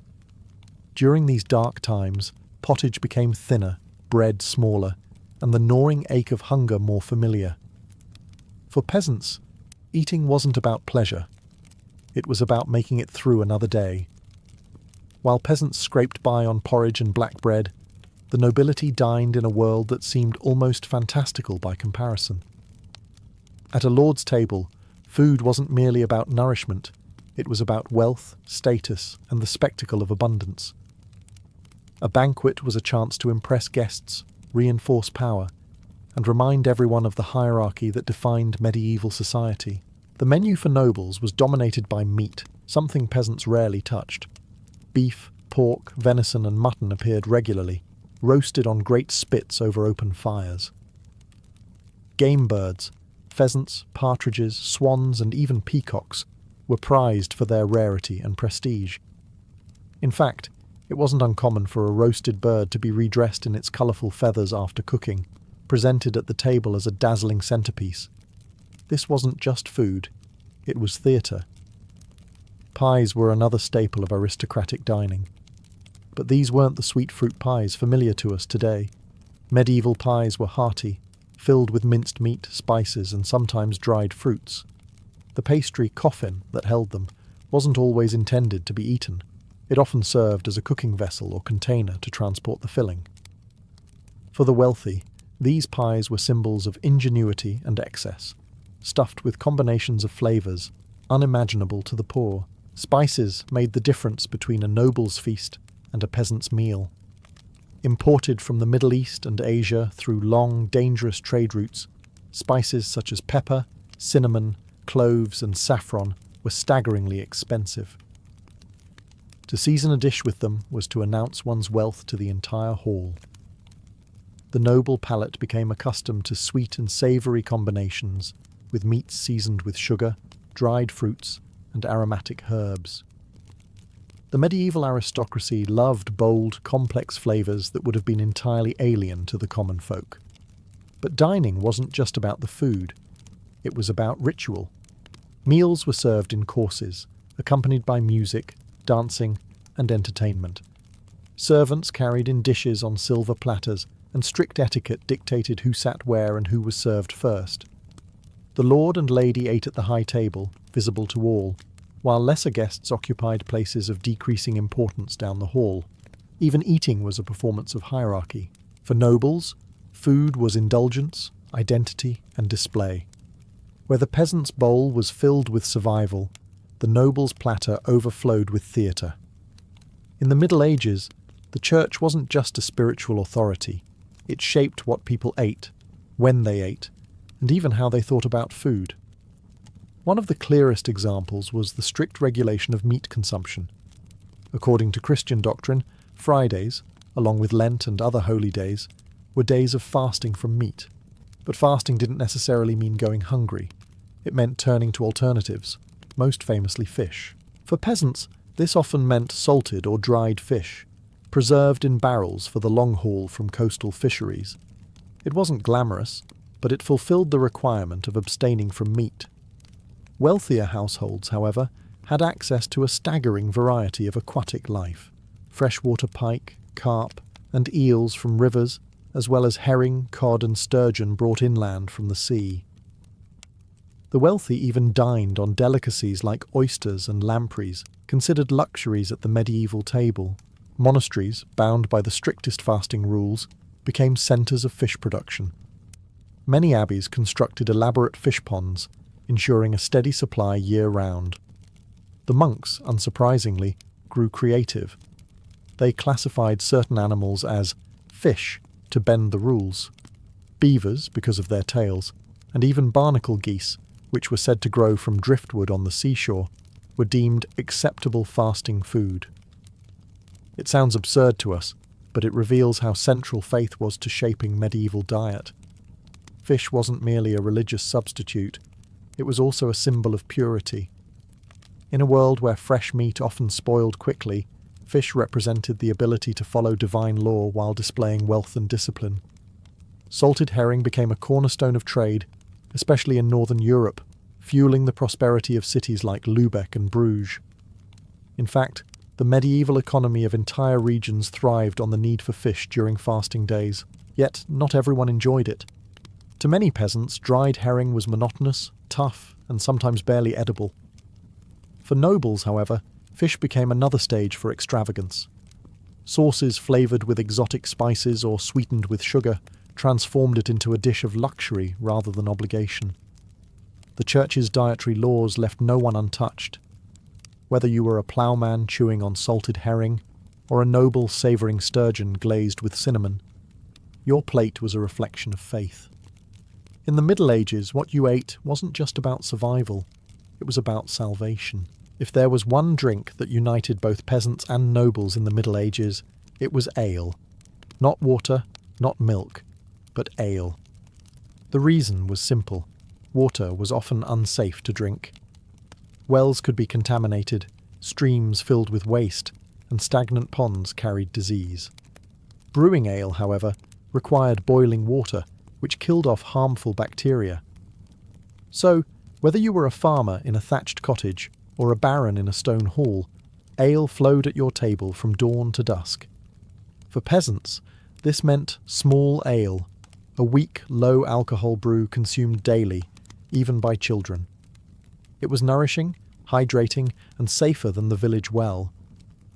During these dark times, pottage became thinner, bread smaller, and the gnawing ache of hunger more familiar. For peasants, eating wasn't about pleasure. It was about making it through another day. While peasants scraped by on porridge and black bread, the nobility dined in a world that seemed almost fantastical by comparison. At a lord's table, food wasn't merely about nourishment, it was about wealth, status, and the spectacle of abundance. A banquet was a chance to impress guests, reinforce power, and remind everyone of the hierarchy that defined medieval society. The menu for nobles was dominated by meat, something peasants rarely touched. Beef, pork, venison, and mutton appeared regularly, roasted on great spits over open fires. Game birds, pheasants, partridges, swans, and even peacocks, were prized for their rarity and prestige. In fact, it wasn't uncommon for a roasted bird to be redressed in its colourful feathers after cooking, presented at the table as a dazzling centrepiece. This wasn't just food, it was theatre. Pies were another staple of aristocratic dining. But these weren't the sweet fruit pies familiar to us today. Medieval pies were hearty, filled with minced meat, spices, and sometimes dried fruits. The pastry coffin that held them wasn't always intended to be eaten. It often served as a cooking vessel or container to transport the filling. For the wealthy, these pies were symbols of ingenuity and excess. stuffed with combinations of flavours unimaginable to the poor. Spices made the difference between a noble's feast and a peasant's meal. Imported from the Middle East and Asia through long, dangerous trade routes, spices such as pepper, cinnamon, cloves, and saffron were staggeringly expensive. To season a dish with them was to announce one's wealth to the entire hall. The noble palate became accustomed to sweet and savoury combinations, with meats seasoned with sugar, dried fruits, and aromatic herbs. The medieval aristocracy loved bold, complex flavours that would have been entirely alien to the common folk. But dining wasn't just about the food. It was about ritual. Meals were served in courses, accompanied by music, dancing, and entertainment. Servants carried in dishes on silver platters, and strict etiquette dictated who sat where and who was served first. The lord and lady ate at the high table, visible to all, while lesser guests occupied places of decreasing importance down the hall. Even eating was a performance of hierarchy. For nobles, food was indulgence, identity, and display. Where the peasant's bowl was filled with survival, the noble's platter overflowed with theatre. In the Middle Ages, the church wasn't just a spiritual authority. It shaped what people ate, when they ate, and even how they thought about food. One of the clearest examples was the strict regulation of meat consumption. According to Christian doctrine, Fridays, along with Lent and other holy days, were days of fasting from meat. But fasting didn't necessarily mean going hungry. It meant turning to alternatives, most famously fish. For peasants, this often meant salted or dried fish, preserved in barrels for the long haul from coastal fisheries. It wasn't glamorous, but it fulfilled the requirement of abstaining from meat. Wealthier households, however, had access to a staggering variety of aquatic life: freshwater pike, carp, and eels from rivers, as well as herring, cod, and sturgeon brought inland from the sea. The wealthy even dined on delicacies like oysters and lampreys, considered luxuries at the medieval table. Monasteries, bound by the strictest fasting rules, became centres of fish production. Many abbeys constructed elaborate fish ponds, ensuring a steady supply year-round. The monks, unsurprisingly, grew creative. They classified certain animals as fish to bend the rules. Beavers, because of their tails, and even barnacle geese, which were said to grow from driftwood on the seashore, were deemed acceptable fasting food. It sounds absurd to us, but it reveals how central faith was to shaping medieval diet. Fish wasn't merely a religious substitute, it was also a symbol of purity. In a world where fresh meat often spoiled quickly, fish represented the ability to follow divine law while displaying wealth and discipline. Salted herring became a cornerstone of trade, especially in northern Europe, fueling the prosperity of cities like Lübeck and Bruges. In fact, the medieval economy of entire regions thrived on the need for fish during fasting days, yet not everyone enjoyed it. To many peasants, dried herring was monotonous, tough, and sometimes barely edible. For nobles, however, fish became another stage for extravagance. Sauces flavoured with exotic spices or sweetened with sugar transformed it into a dish of luxury rather than obligation. The church's dietary laws left no one untouched. Whether you were a ploughman chewing on salted herring, or a noble savouring sturgeon glazed with cinnamon, your plate was a reflection of faith. In the Middle Ages, what you ate wasn't just about survival, it was about salvation. If there was one drink that united both peasants and nobles in the Middle Ages, it was ale. Not water, not milk, but ale. The reason was simple. Water was often unsafe to drink. Wells could be contaminated, streams filled with waste, and stagnant ponds carried disease. Brewing ale, however, required boiling water, which killed off harmful bacteria. So, whether you were a farmer in a thatched cottage or a baron in a stone hall, ale flowed at your table from dawn to dusk. For peasants, this meant small ale, a weak, low-alcohol brew consumed daily, even by children. It was nourishing, hydrating, and safer than the village well.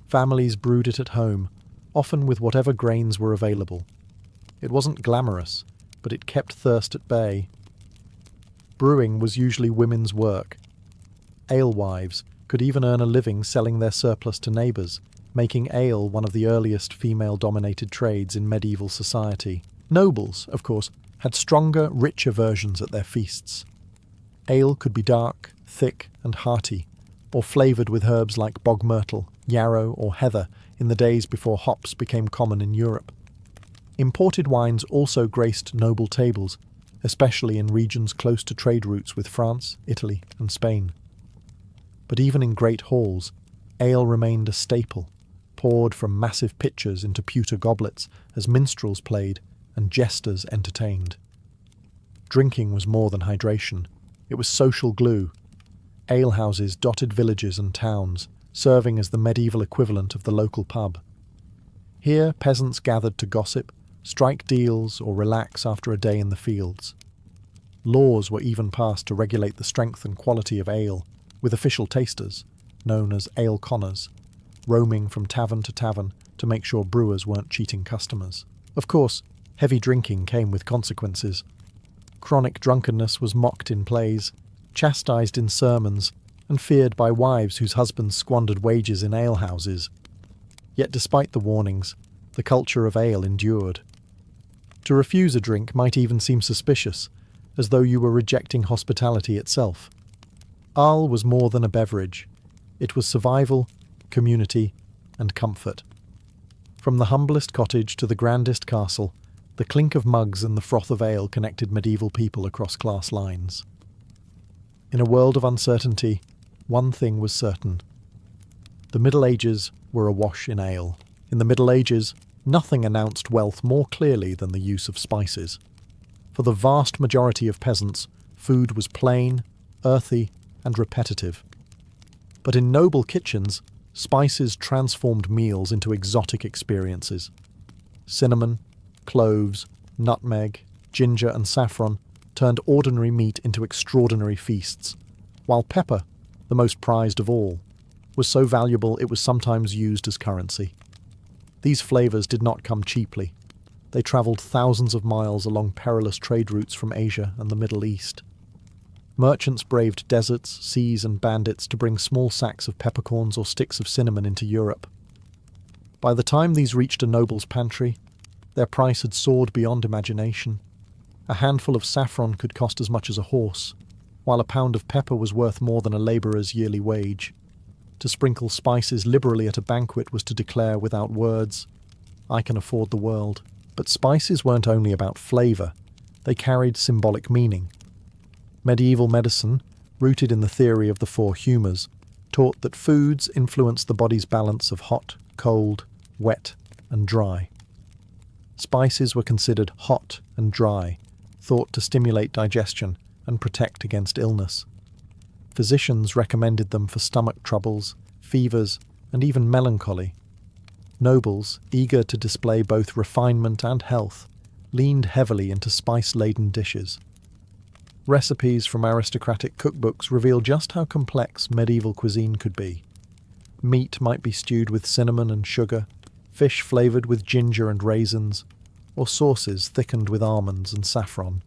Families brewed it at home, often with whatever grains were available. It wasn't glamorous, but it kept thirst at bay. Brewing was usually women's work. Alewives could even earn a living selling their surplus to neighbours, making ale one of the earliest female-dominated trades in medieval society. Nobles, of course, had stronger, richer versions at their feasts. Ale could be dark, thick, and hearty, or flavoured with herbs like bog myrtle, yarrow, or heather in the days before hops became common in Europe. Imported wines also graced noble tables, especially in regions close to trade routes with France, Italy, and Spain. But even in great halls, ale remained a staple, poured from massive pitchers into pewter goblets as minstrels played and jesters entertained. Drinking was more than hydration. It was social glue. Alehouses dotted villages and towns, serving as the medieval equivalent of the local pub. Here peasants gathered to gossip, strike deals, or relax after a day in the fields. Laws were even passed to regulate the strength and quality of ale, with official tasters, known as ale conners, roaming from tavern to tavern to make sure brewers weren't cheating customers. Of course, heavy drinking came with consequences. Chronic drunkenness was mocked in plays, chastised in sermons, and feared by wives whose husbands squandered wages in alehouses. Yet despite the warnings, the culture of ale endured. To refuse a drink might even seem suspicious, as though you were rejecting hospitality itself. Ale was more than a beverage. It was survival, community, and comfort. From the humblest cottage to the grandest castle, the clink of mugs and the froth of ale connected medieval people across class lines. In a world of uncertainty, one thing was certain. The Middle Ages were awash in ale. In the Middle Ages, nothing announced wealth more clearly than the use of spices. For the vast majority of peasants, food was plain, earthy, and repetitive. But in noble kitchens, spices transformed meals into exotic experiences. Cinnamon, cloves, nutmeg, ginger, and saffron turned ordinary meat into extraordinary feasts, while pepper, the most prized of all, was so valuable it was sometimes used as currency. These flavours did not come cheaply. They travelled thousands of miles along perilous trade routes from Asia and the Middle East. Merchants braved deserts, seas, and bandits to bring small sacks of peppercorns or sticks of cinnamon into Europe. By the time these reached a noble's pantry, their price had soared beyond imagination. A handful of saffron could cost as much as a horse, while a pound of pepper was worth more than a labourer's yearly wage. To sprinkle spices liberally at a banquet was to declare without words, "I can afford the world." But spices weren't only about flavour, they carried symbolic meaning. Medieval medicine, rooted in the theory of the four humours, taught that foods influence the body's balance of hot, cold, wet, and dry. Spices were considered hot and dry, thought to stimulate digestion and protect against illness. Physicians recommended them for stomach troubles, fevers, and even melancholy. Nobles, eager to display both refinement and health, leaned heavily into spice-laden dishes. Recipes from aristocratic cookbooks reveal just how complex medieval cuisine could be. Meat might be stewed with cinnamon and sugar, fish flavoured with ginger and raisins, or sauces thickened with almonds and saffron.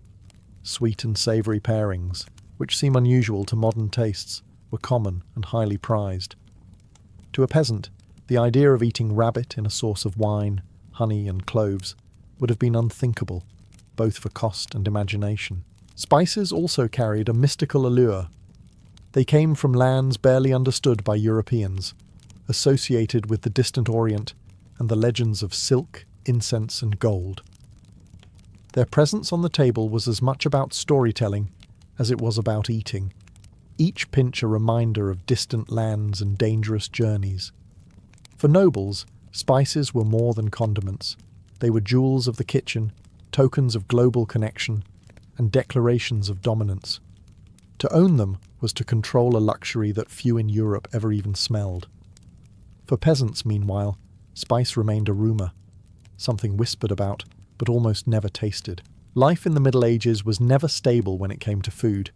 Sweet and savoury pairings, which seem unusual to modern tastes, were common and highly prized. To a peasant, the idea of eating rabbit in a sauce of wine, honey, and cloves would have been unthinkable, both for cost and imagination. Spices also carried a mystical allure. They came from lands barely understood by Europeans, associated with the distant Orient and the legends of silk, incense, and gold. Their presence on the table was as much about storytelling as it was about eating, each pinch a reminder of distant lands and dangerous journeys. For nobles, spices were more than condiments. They were jewels of the kitchen, tokens of global connection, and declarations of dominance. To own them was to control a luxury that few in Europe ever even smelled. For peasants, meanwhile, spice remained a rumour, something whispered about, but almost never tasted. Life in the Middle Ages was never stable when it came to food.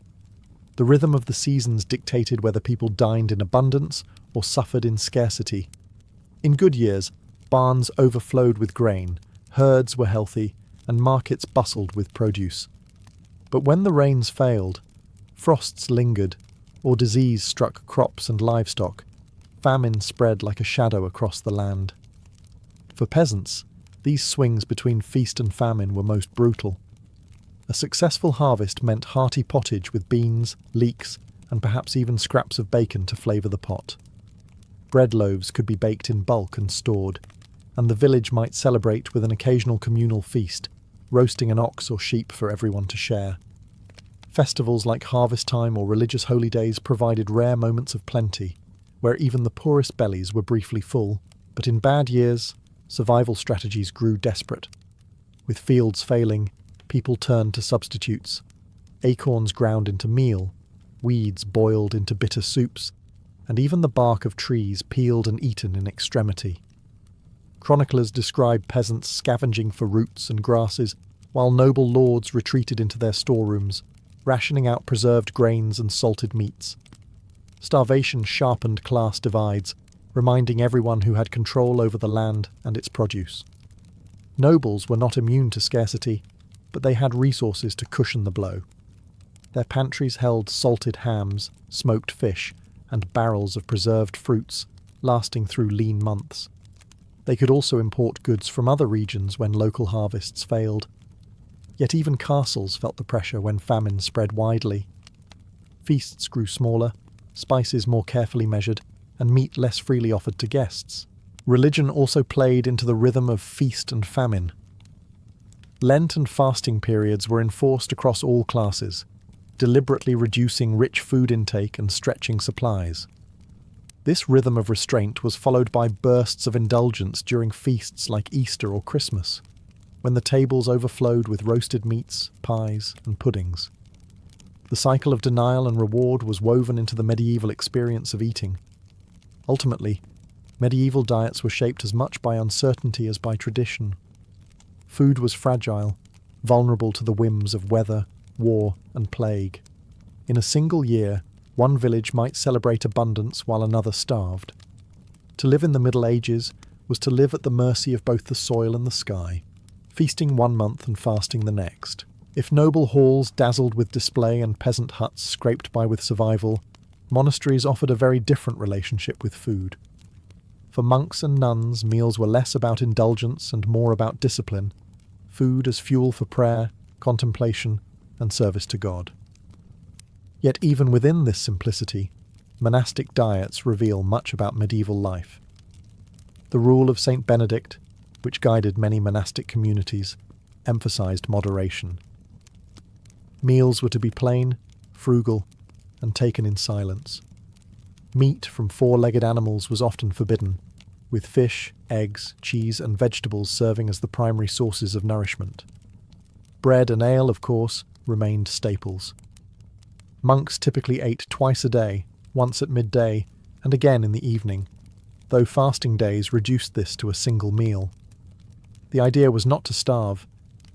The rhythm of the seasons dictated whether people dined in abundance or suffered in scarcity. In good years, barns overflowed with grain, herds were healthy, and markets bustled with produce. But when the rains failed, Frosts lingered, or disease struck crops and livestock. Famine spread like a shadow across the land. For peasants, these swings between feast and famine were most brutal. A successful harvest meant hearty pottage with beans, leeks, and perhaps even scraps of bacon to flavour the pot. Bread loaves could be baked in bulk and stored, and the village might celebrate with an occasional communal feast, roasting an ox or sheep for everyone to share. Festivals like harvest time or religious holy days provided rare moments of plenty, where even the poorest bellies were briefly full, but in bad years, survival strategies grew desperate. With fields failing, people turned to substitutes. Acorns ground into meal, weeds boiled into bitter soups, and even the bark of trees peeled and eaten in extremity. Chroniclers describe peasants scavenging for roots and grasses, while noble lords retreated into their storerooms, rationing out preserved grains and salted meats. Starvation sharpened class divides, reminding everyone who had control over the land and its produce. Nobles were not immune to scarcity, but they had resources to cushion the blow. Their pantries held salted hams, smoked fish, and barrels of preserved fruits, lasting through lean months. They could also import goods from other regions when local harvests failed. Yet even castles felt the pressure when famine spread widely. Feasts grew smaller, spices more carefully measured, and meat less freely offered to guests. Religion also played into the rhythm of feast and famine. Lent and fasting periods were enforced across all classes, deliberately reducing rich food intake and stretching supplies. This rhythm of restraint was followed by bursts of indulgence during feasts like Easter or Christmas, when the tables overflowed with roasted meats, pies, and puddings. The cycle of denial and reward was woven into the medieval experience of eating. Ultimately, medieval diets were shaped as much by uncertainty as by tradition. Food was fragile, vulnerable to the whims of weather, war, and plague. In a single year, one village might celebrate abundance while another starved. To live in the Middle Ages was to live at the mercy of both the soil and the sky, feasting one month and fasting the next. If noble halls dazzled with display and peasant huts scraped by with survival, monasteries offered a very different relationship with food. For monks and nuns, meals were less about indulgence and more about discipline, food as fuel for prayer, contemplation, and service to God. Yet even within this simplicity, monastic diets reveal much about medieval life. The rule of Saint Benedict, which guided many monastic communities, emphasized moderation. Meals were to be plain, frugal, and taken in silence. Meat from four-legged animals was often forbidden, with fish, eggs, cheese, and vegetables serving as the primary sources of nourishment. Bread and ale, of course, remained staples. Monks typically ate twice a day, once at midday, and again in the evening, though fasting days reduced this to a single meal. The idea was not to starve,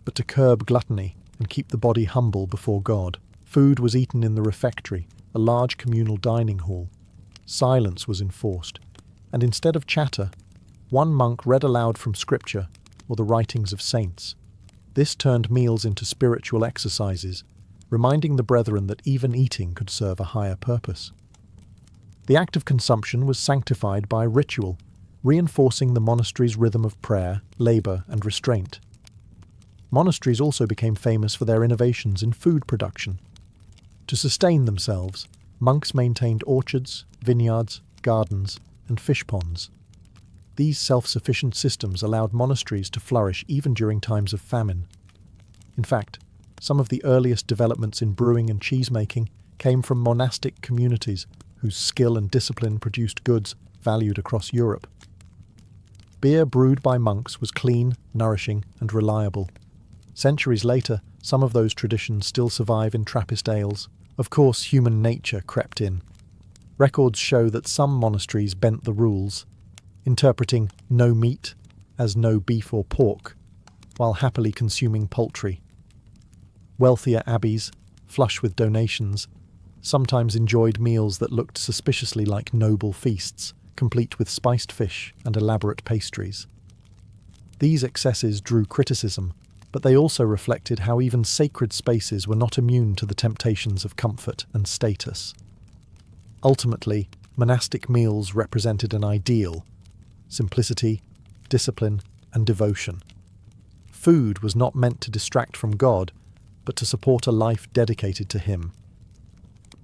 but to curb gluttony and keep the body humble before God. Food was eaten in the refectory, a large communal dining hall. Silence was enforced, and instead of chatter, one monk read aloud from scripture or the writings of saints. This turned meals into spiritual exercises, reminding the brethren that even eating could serve a higher purpose. The act of consumption was sanctified by ritual, reinforcing the monastery's rhythm of prayer, labour, and restraint. Monasteries also became famous for their innovations in food production. To sustain themselves, monks maintained orchards, vineyards, gardens, and fish ponds. These self-sufficient systems allowed monasteries to flourish even during times of famine. In fact, some of the earliest developments in brewing and cheese-making came from monastic communities whose skill and discipline produced goods valued across Europe. Beer brewed by monks was clean, nourishing, and reliable. Centuries later, some of those traditions still survive in Trappist ales. Of course, human nature crept in. Records show that some monasteries bent the rules, interpreting no meat as no beef or pork, while happily consuming poultry. Wealthier abbeys, flush with donations, sometimes enjoyed meals that looked suspiciously like noble feasts, complete with spiced fish and elaborate pastries. These excesses drew criticism, but they also reflected how even sacred spaces were not immune to the temptations of comfort and status. Ultimately, monastic meals represented an ideal: simplicity, discipline, and devotion. Food was not meant to distract from God, but to support a life dedicated to Him.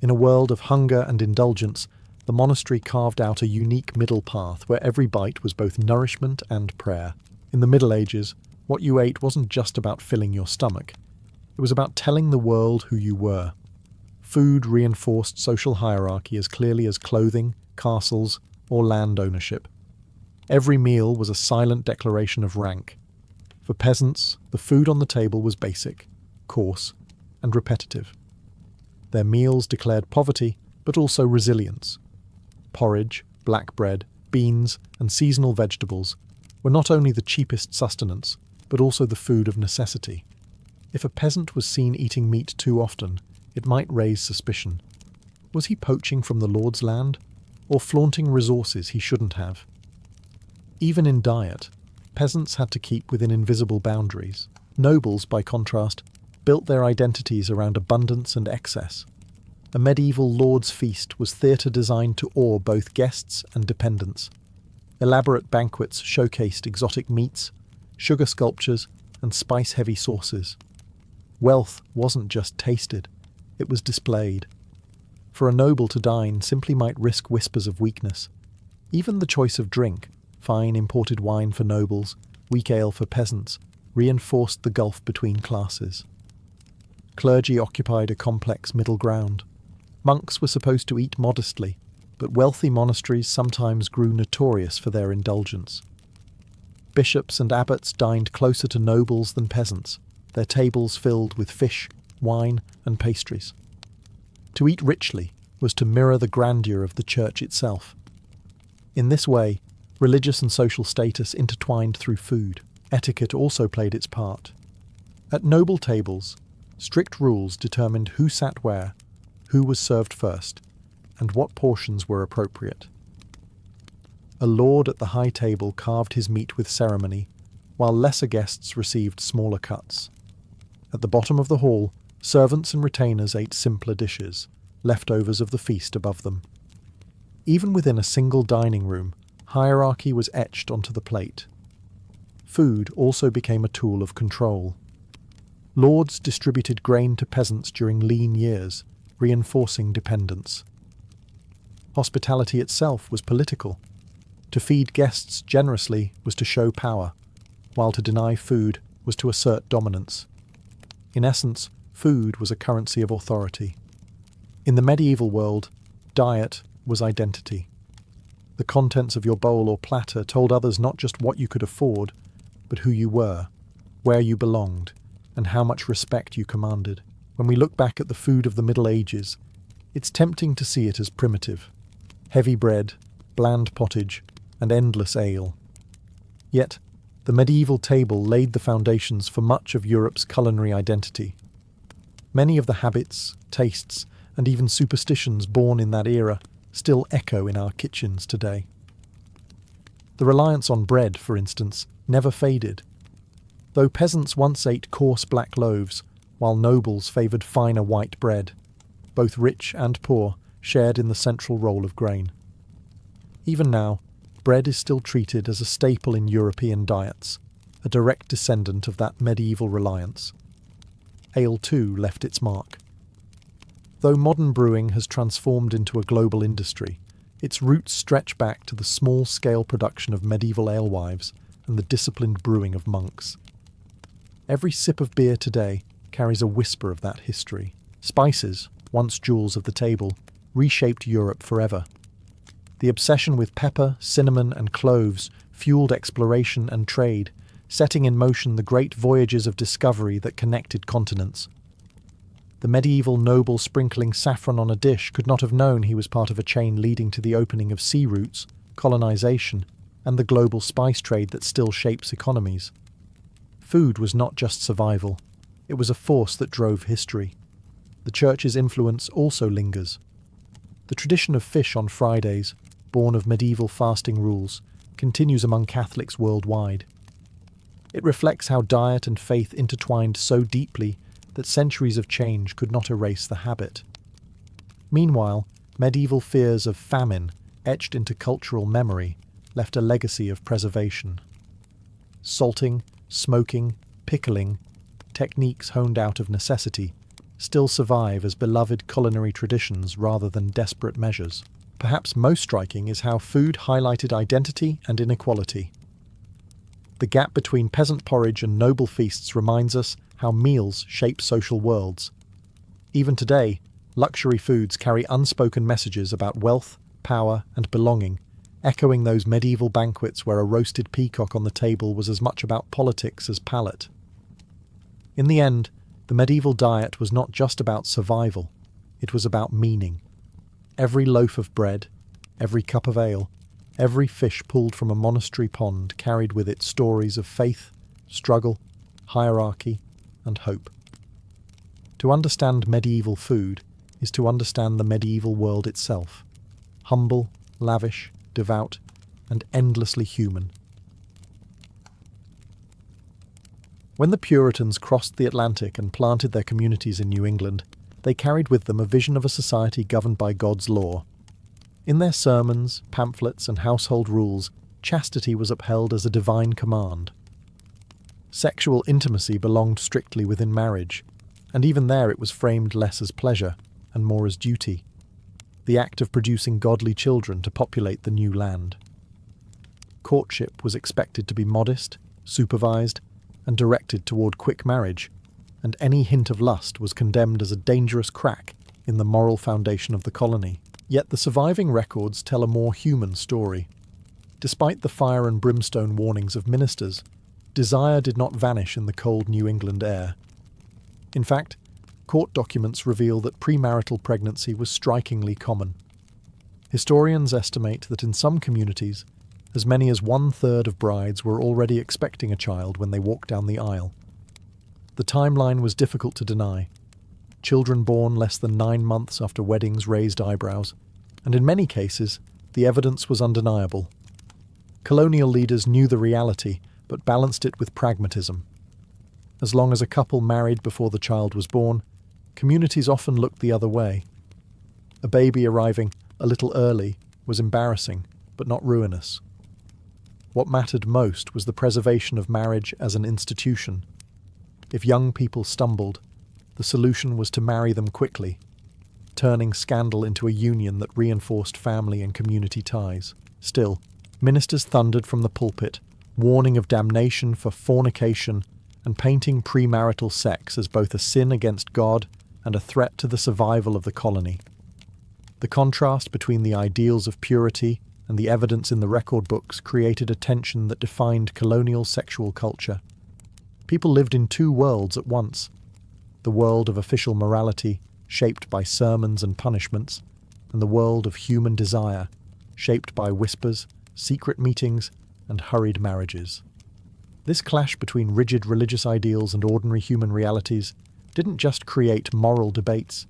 In a world of hunger and indulgence, the monastery carved out a unique middle path where every bite was both nourishment and prayer. In the Middle Ages, what you ate wasn't just about filling your stomach. It was about telling the world who you were. Food reinforced social hierarchy as clearly as clothing, castles, or land ownership. Every meal was a silent declaration of rank. For peasants, the food on the table was basic, coarse, and repetitive. Their meals declared poverty, but also resilience. Porridge, black bread, beans, and seasonal vegetables were not only the cheapest sustenance, but also the food of necessity. If a peasant was seen eating meat too often, it might raise suspicion. Was he poaching from the Lord's land, or flaunting resources he shouldn't have? Even in diet, peasants had to keep within invisible boundaries. Nobles, by contrast, built their identities around abundance and excess. A medieval lord's feast was theatre designed to awe both guests and dependents. Elaborate banquets showcased exotic meats, sugar sculptures, and spice-heavy sauces. Wealth wasn't just tasted, it was displayed. For a noble to dine simply might risk whispers of weakness. Even the choice of drink, fine imported wine for nobles, weak ale for peasants, reinforced the gulf between classes. Clergy occupied a complex middle ground. Monks were supposed to eat modestly, but wealthy monasteries sometimes grew notorious for their indulgence. Bishops and abbots dined closer to nobles than peasants, their tables filled with fish, wine, and pastries. To eat richly was to mirror the grandeur of the church itself. In this way, religious and social status intertwined through food. Etiquette also played its part. At noble tables, strict rules determined who sat where, who was served first, and what portions were appropriate. A lord at the high table carved his meat with ceremony, while lesser guests received smaller cuts. At the bottom of the hall, servants and retainers ate simpler dishes, leftovers of the feast above them. Even within a single dining room, hierarchy was etched onto the plate. Food also became a tool of control. Lords distributed grain to peasants during lean years, reinforcing dependence. Hospitality itself was political. To feed guests generously was to show power, while to deny food was to assert dominance. In essence, food was a currency of authority. In the medieval world, diet was identity. The contents of your bowl or platter told others not just what you could afford, but who you were, where you belonged, and how much respect you commanded. When we look back at the food of the Middle Ages, it's tempting to see it as primitive. Heavy bread, bland pottage, and endless ale. Yet, the medieval table laid the foundations for much of Europe's culinary identity. Many of the habits, tastes, and even superstitions born in that era still echo in our kitchens today. The reliance on bread, for instance, never faded. Though peasants once ate coarse black loaves, while nobles favoured finer white bread, both rich and poor shared in the central role of grain. Even now, bread is still treated as a staple in European diets, a direct descendant of that medieval reliance. Ale too left its mark. Though modern brewing has transformed into a global industry, its roots stretch back to the small-scale production of medieval alewives and the disciplined brewing of monks. Every sip of beer today carries a whisper of that history. Spices, once jewels of the table, reshaped Europe forever. The obsession with pepper, cinnamon, and cloves fueled exploration and trade, setting in motion the great voyages of discovery that connected continents. The medieval noble sprinkling saffron on a dish could not have known he was part of a chain leading to the opening of sea routes, colonization, and the global spice trade that still shapes economies. Food was not just survival, it was a force that drove history. The Church's influence also lingers. The tradition of fish on Fridays, born of medieval fasting rules, continues among Catholics worldwide. It reflects how diet and faith intertwined so deeply that centuries of change could not erase the habit. Meanwhile, medieval fears of famine, etched into cultural memory, left a legacy of preservation. Salting, smoking, pickling, techniques honed out of necessity, still survive as beloved culinary traditions rather than desperate measures. Perhaps most striking is how food highlighted identity and inequality. The gap between peasant porridge and noble feasts reminds us how meals shape social worlds. Even today, luxury foods carry unspoken messages about wealth, power, and belonging, echoing those medieval banquets where a roasted peacock on the table was as much about politics as palate. In the end, the medieval diet was not just about survival, it was about meaning. Every loaf of bread, every cup of ale, every fish pulled from a monastery pond carried with it stories of faith, struggle, hierarchy, and hope. To understand medieval food is to understand the medieval world itself, humble, lavish, devout, and endlessly human. When the Puritans crossed the Atlantic and planted their communities in New England, they carried with them a vision of a society governed by God's law. In their sermons, pamphlets, and household rules, chastity was upheld as a divine command. Sexual intimacy belonged strictly within marriage, and even there it was framed less as pleasure and more as duty, the act of producing godly children to populate the new land. Courtship was expected to be modest, supervised, and directed toward quick marriage, and any hint of lust was condemned as a dangerous crack in the moral foundation of the colony. Yet the surviving records tell a more human story. Despite the fire and brimstone warnings of ministers, desire did not vanish in the cold New England air. In fact, court documents reveal that premarital pregnancy was strikingly common. Historians estimate that in some communities, as many as 1/3 of brides were already expecting a child when they walked down the aisle. The timeline was difficult to deny. Children born less than 9 months after weddings raised eyebrows, and in many cases, the evidence was undeniable. Colonial leaders knew the reality, but balanced it with pragmatism. As long as a couple married before the child was born, communities often looked the other way. A baby arriving a little early was embarrassing, but not ruinous. What mattered most was the preservation of marriage as an institution. If young people stumbled, the solution was to marry them quickly, turning scandal into a union that reinforced family and community ties. Still, ministers thundered from the pulpit, warning of damnation for fornication and painting premarital sex as both a sin against God and a threat to the survival of the colony. The contrast between the ideals of purity and the evidence in the record books created a tension that defined colonial sexual culture. People lived in two worlds at once: the world of official morality, shaped by sermons and punishments, and the world of human desire, shaped by whispers, secret meetings, and hurried marriages. This clash between rigid religious ideals and ordinary human realities didn't just create moral debates,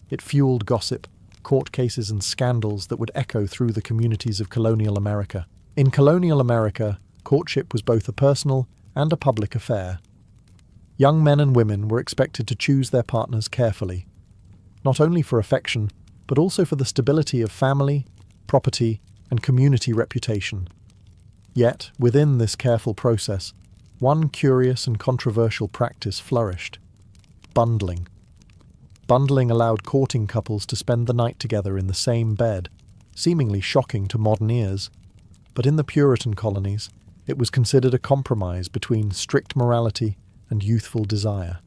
it fueled gossip, court cases, and scandals that would echo through the communities of colonial America. In colonial America, courtship was both a personal and a public affair. Young men and women were expected to choose their partners carefully, not only for affection, but also for the stability of family, property, and community reputation. Yet, within this careful process, one curious and controversial practice flourished: bundling. Bundling allowed courting couples to spend the night together in the same bed, seemingly shocking to modern ears. But in the Puritan colonies, it was considered a compromise between strict morality and youthful desire.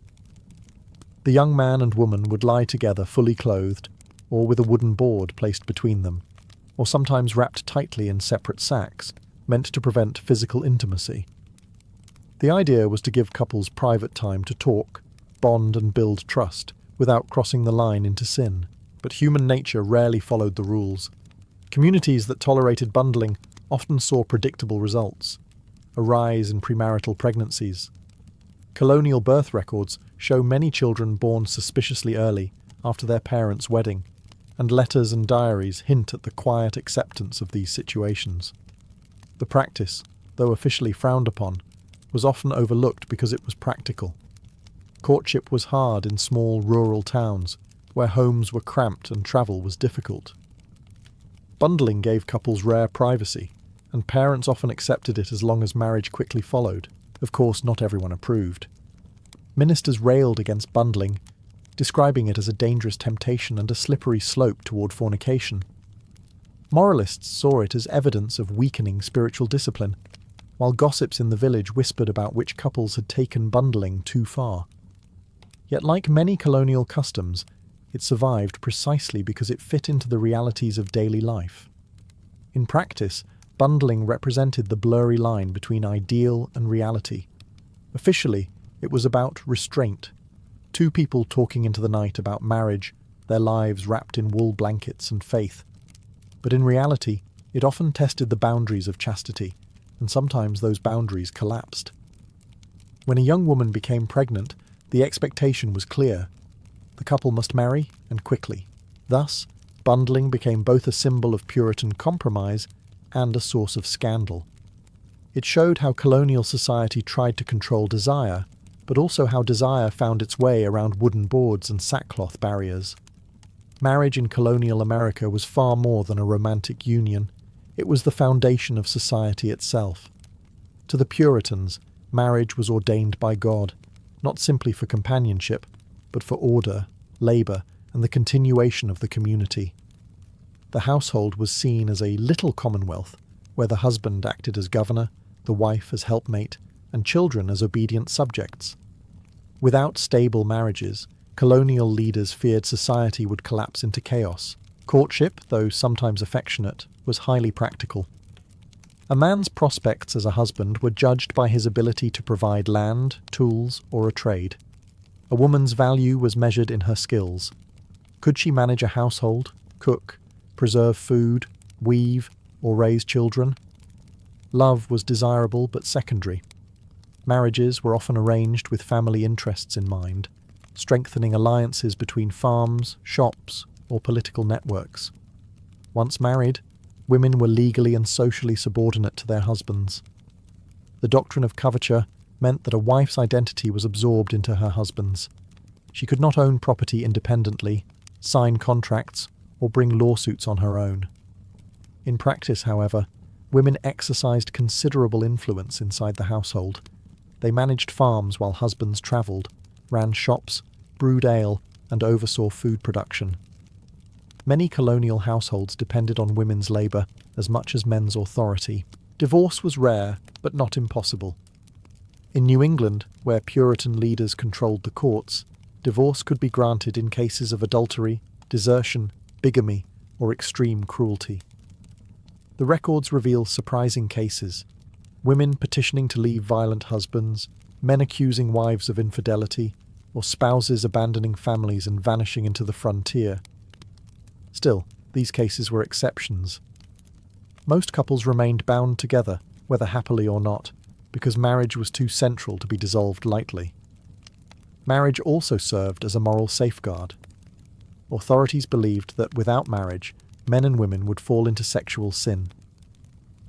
The young man and woman would lie together fully clothed, or with a wooden board placed between them, or sometimes wrapped tightly in separate sacks, meant to prevent physical intimacy. The idea was to give couples private time to talk, bond, and build trust, without crossing the line into sin. But human nature rarely followed the rules. Communities that tolerated bundling often saw predictable results: a rise in premarital pregnancies. Colonial birth records show many children born suspiciously early after their parents' wedding, and letters and diaries hint at the quiet acceptance of these situations. The practice, though officially frowned upon, was often overlooked because it was practical. Courtship was hard in small rural towns, where homes were cramped and travel was difficult. Bundling gave couples rare privacy, and parents often accepted it as long as marriage quickly followed. Of course, not everyone approved. Ministers railed against bundling, describing it as a dangerous temptation and a slippery slope toward fornication. Moralists saw it as evidence of weakening spiritual discipline, while gossips in the village whispered about which couples had taken bundling too far. Yet, like many colonial customs, it survived precisely because it fit into the realities of daily life. In practice, bundling represented the blurry line between ideal and reality. Officially, it was about restraint. Two people talking into the night about marriage, their lives wrapped in wool blankets and faith. But in reality, it often tested the boundaries of chastity, and sometimes those boundaries collapsed. When a young woman became pregnant, the expectation was clear. The couple must marry, and quickly. Thus, bundling became both a symbol of Puritan compromise and a source of scandal. It showed how colonial society tried to control desire, but also how desire found its way around wooden boards and sackcloth barriers. Marriage in colonial America was far more than a romantic union. It was the foundation of society itself. To the Puritans, marriage was ordained by God, not simply for companionship, but for order, labour, and the continuation of the community. The household was seen as a little commonwealth, where the husband acted as governor, the wife as helpmate, and children as obedient subjects. Without stable marriages, colonial leaders feared society would collapse into chaos. Courtship, though sometimes affectionate, was highly practical. A man's prospects as a husband were judged by his ability to provide land, tools, or a trade. A woman's value was measured in her skills. Could she manage a household, cook, preserve food, weave, or raise children? Love was desirable but secondary. Marriages were often arranged with family interests in mind, strengthening alliances between farms, shops, or political networks. Once married, women were legally and socially subordinate to their husbands. The doctrine of coverture meant that a wife's identity was absorbed into her husband's. She could not own property independently, sign contracts, or bring lawsuits on her own. In practice, however, women exercised considerable influence inside the household. They managed farms while husbands travelled, ran shops, brewed ale, and oversaw food production. Many colonial households depended on women's labour as much as men's authority. Divorce was rare, but not impossible. In New England, where Puritan leaders controlled the courts, divorce could be granted in cases of adultery, desertion, bigamy, or extreme cruelty. The records reveal surprising cases: women petitioning to leave violent husbands, men accusing wives of infidelity, or spouses abandoning families and vanishing into the frontier. Still, these cases were exceptions. Most couples remained bound together, whether happily or not, because marriage was too central to be dissolved lightly. Marriage also served as a moral safeguard. Authorities believed that without marriage, men and women would fall into sexual sin.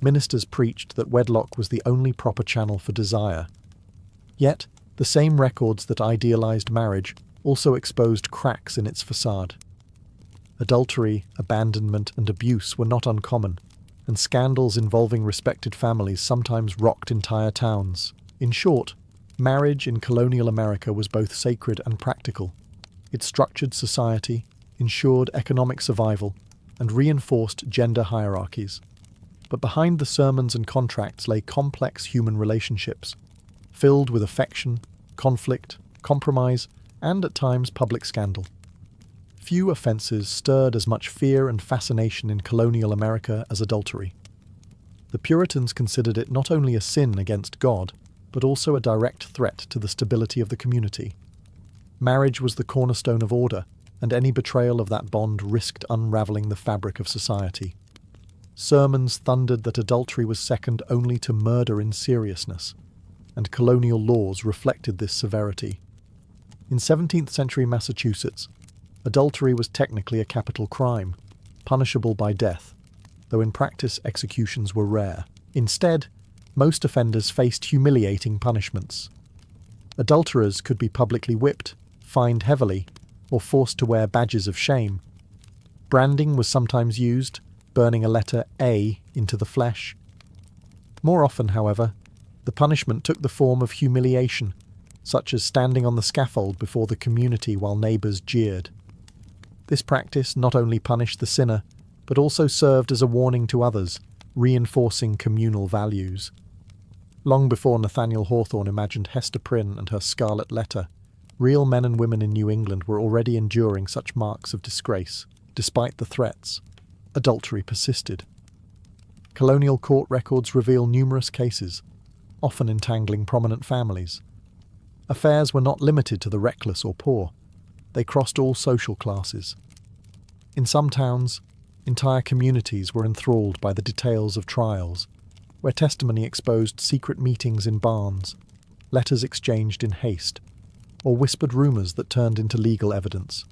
Ministers preached that wedlock was the only proper channel for desire. Yet, the same records that idealized marriage also exposed cracks in its facade. Adultery, abandonment, and abuse were not uncommon, and scandals involving respected families sometimes rocked entire towns. In short, marriage in colonial America was both sacred and practical. It structured society, ensured economic survival, and reinforced gender hierarchies. But behind the sermons and contracts lay complex human relationships, filled with affection, conflict, compromise, and at times public scandal. Few offences stirred as much fear and fascination in colonial America as adultery. The Puritans considered it not only a sin against God, but also a direct threat to the stability of the community. Marriage was the cornerstone of order, and any betrayal of that bond risked unravelling the fabric of society. Sermons thundered that adultery was second only to murder in seriousness, and colonial laws reflected this severity. In 17th century Massachusetts, adultery was technically a capital crime, punishable by death, though in practice executions were rare. Instead, Most offenders faced humiliating punishments. Adulterers could be publicly whipped, fined heavily, or forced to wear badges of shame. Branding was sometimes used, burning a letter A into the flesh. More often, however, the punishment took the form of humiliation, such as standing on the scaffold before the community while neighbours jeered. This practice not only punished the sinner, but also served as a warning to others, reinforcing communal values. Long before Nathaniel Hawthorne imagined Hester Prynne and her scarlet letter, real men and women in New England were already enduring such marks of disgrace. Despite the threats, adultery persisted. Colonial court records reveal numerous cases, often entangling prominent families. Affairs were not limited to the reckless or poor. They crossed all social classes. In some towns, entire communities were enthralled by the details of trials, where testimony exposed secret meetings in barns, letters exchanged in haste, or whispered rumours that turned into legal evidence.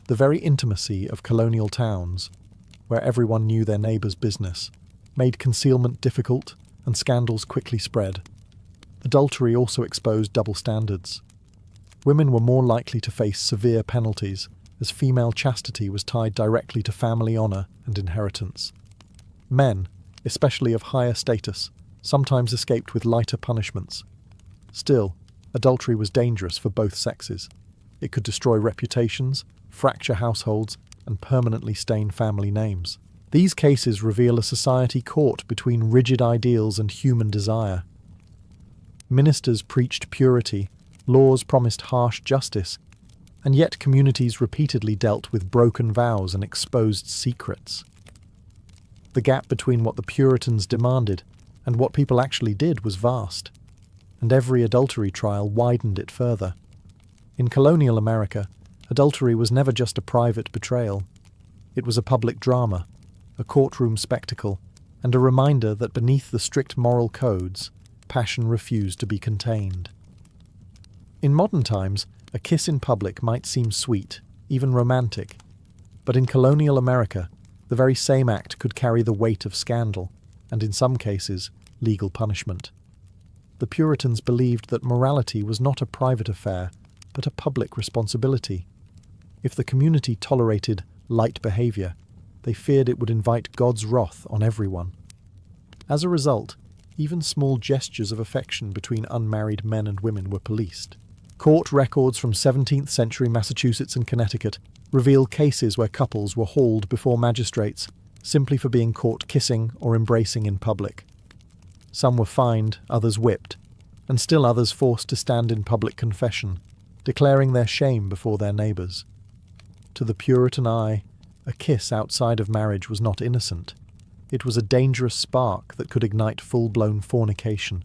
The very intimacy of colonial towns, where everyone knew their neighbour's business, made concealment difficult and scandals quickly spread. Adultery also exposed double standards. Women were more likely to face severe penalties, as female chastity was tied directly to family honour and inheritance. Men, especially of higher status, sometimes escaped with lighter punishments. Still, adultery was dangerous for both sexes. It could destroy reputations, fracture households, and permanently stain family names. These cases reveal a society caught between rigid ideals and human desire. Ministers preached purity, laws promised harsh justice, and yet communities repeatedly dealt with broken vows and exposed secrets. The gap between what the Puritans demanded and what people actually did was vast, and every adultery trial widened it further. In colonial America, adultery was never just a private betrayal. It was a public drama, a courtroom spectacle, and a reminder that beneath the strict moral codes, passion refused to be contained. In modern times, a kiss in public might seem sweet, even romantic, but in colonial America, the very same act could carry the weight of scandal, and in some cases, legal punishment. The Puritans believed that morality was not a private affair, but a public responsibility. If the community tolerated light behaviour, they feared it would invite God's wrath on everyone. As a result, even small gestures of affection between unmarried men and women were policed. Court records from 17th century Massachusetts and Connecticut reveal cases where couples were hauled before magistrates simply for being caught kissing or embracing in public. Some were fined, others whipped, and still others forced to stand in public confession, declaring their shame before their neighbours. To the Puritan eye, a kiss outside of marriage was not innocent. It was a dangerous spark that could ignite full-blown fornication.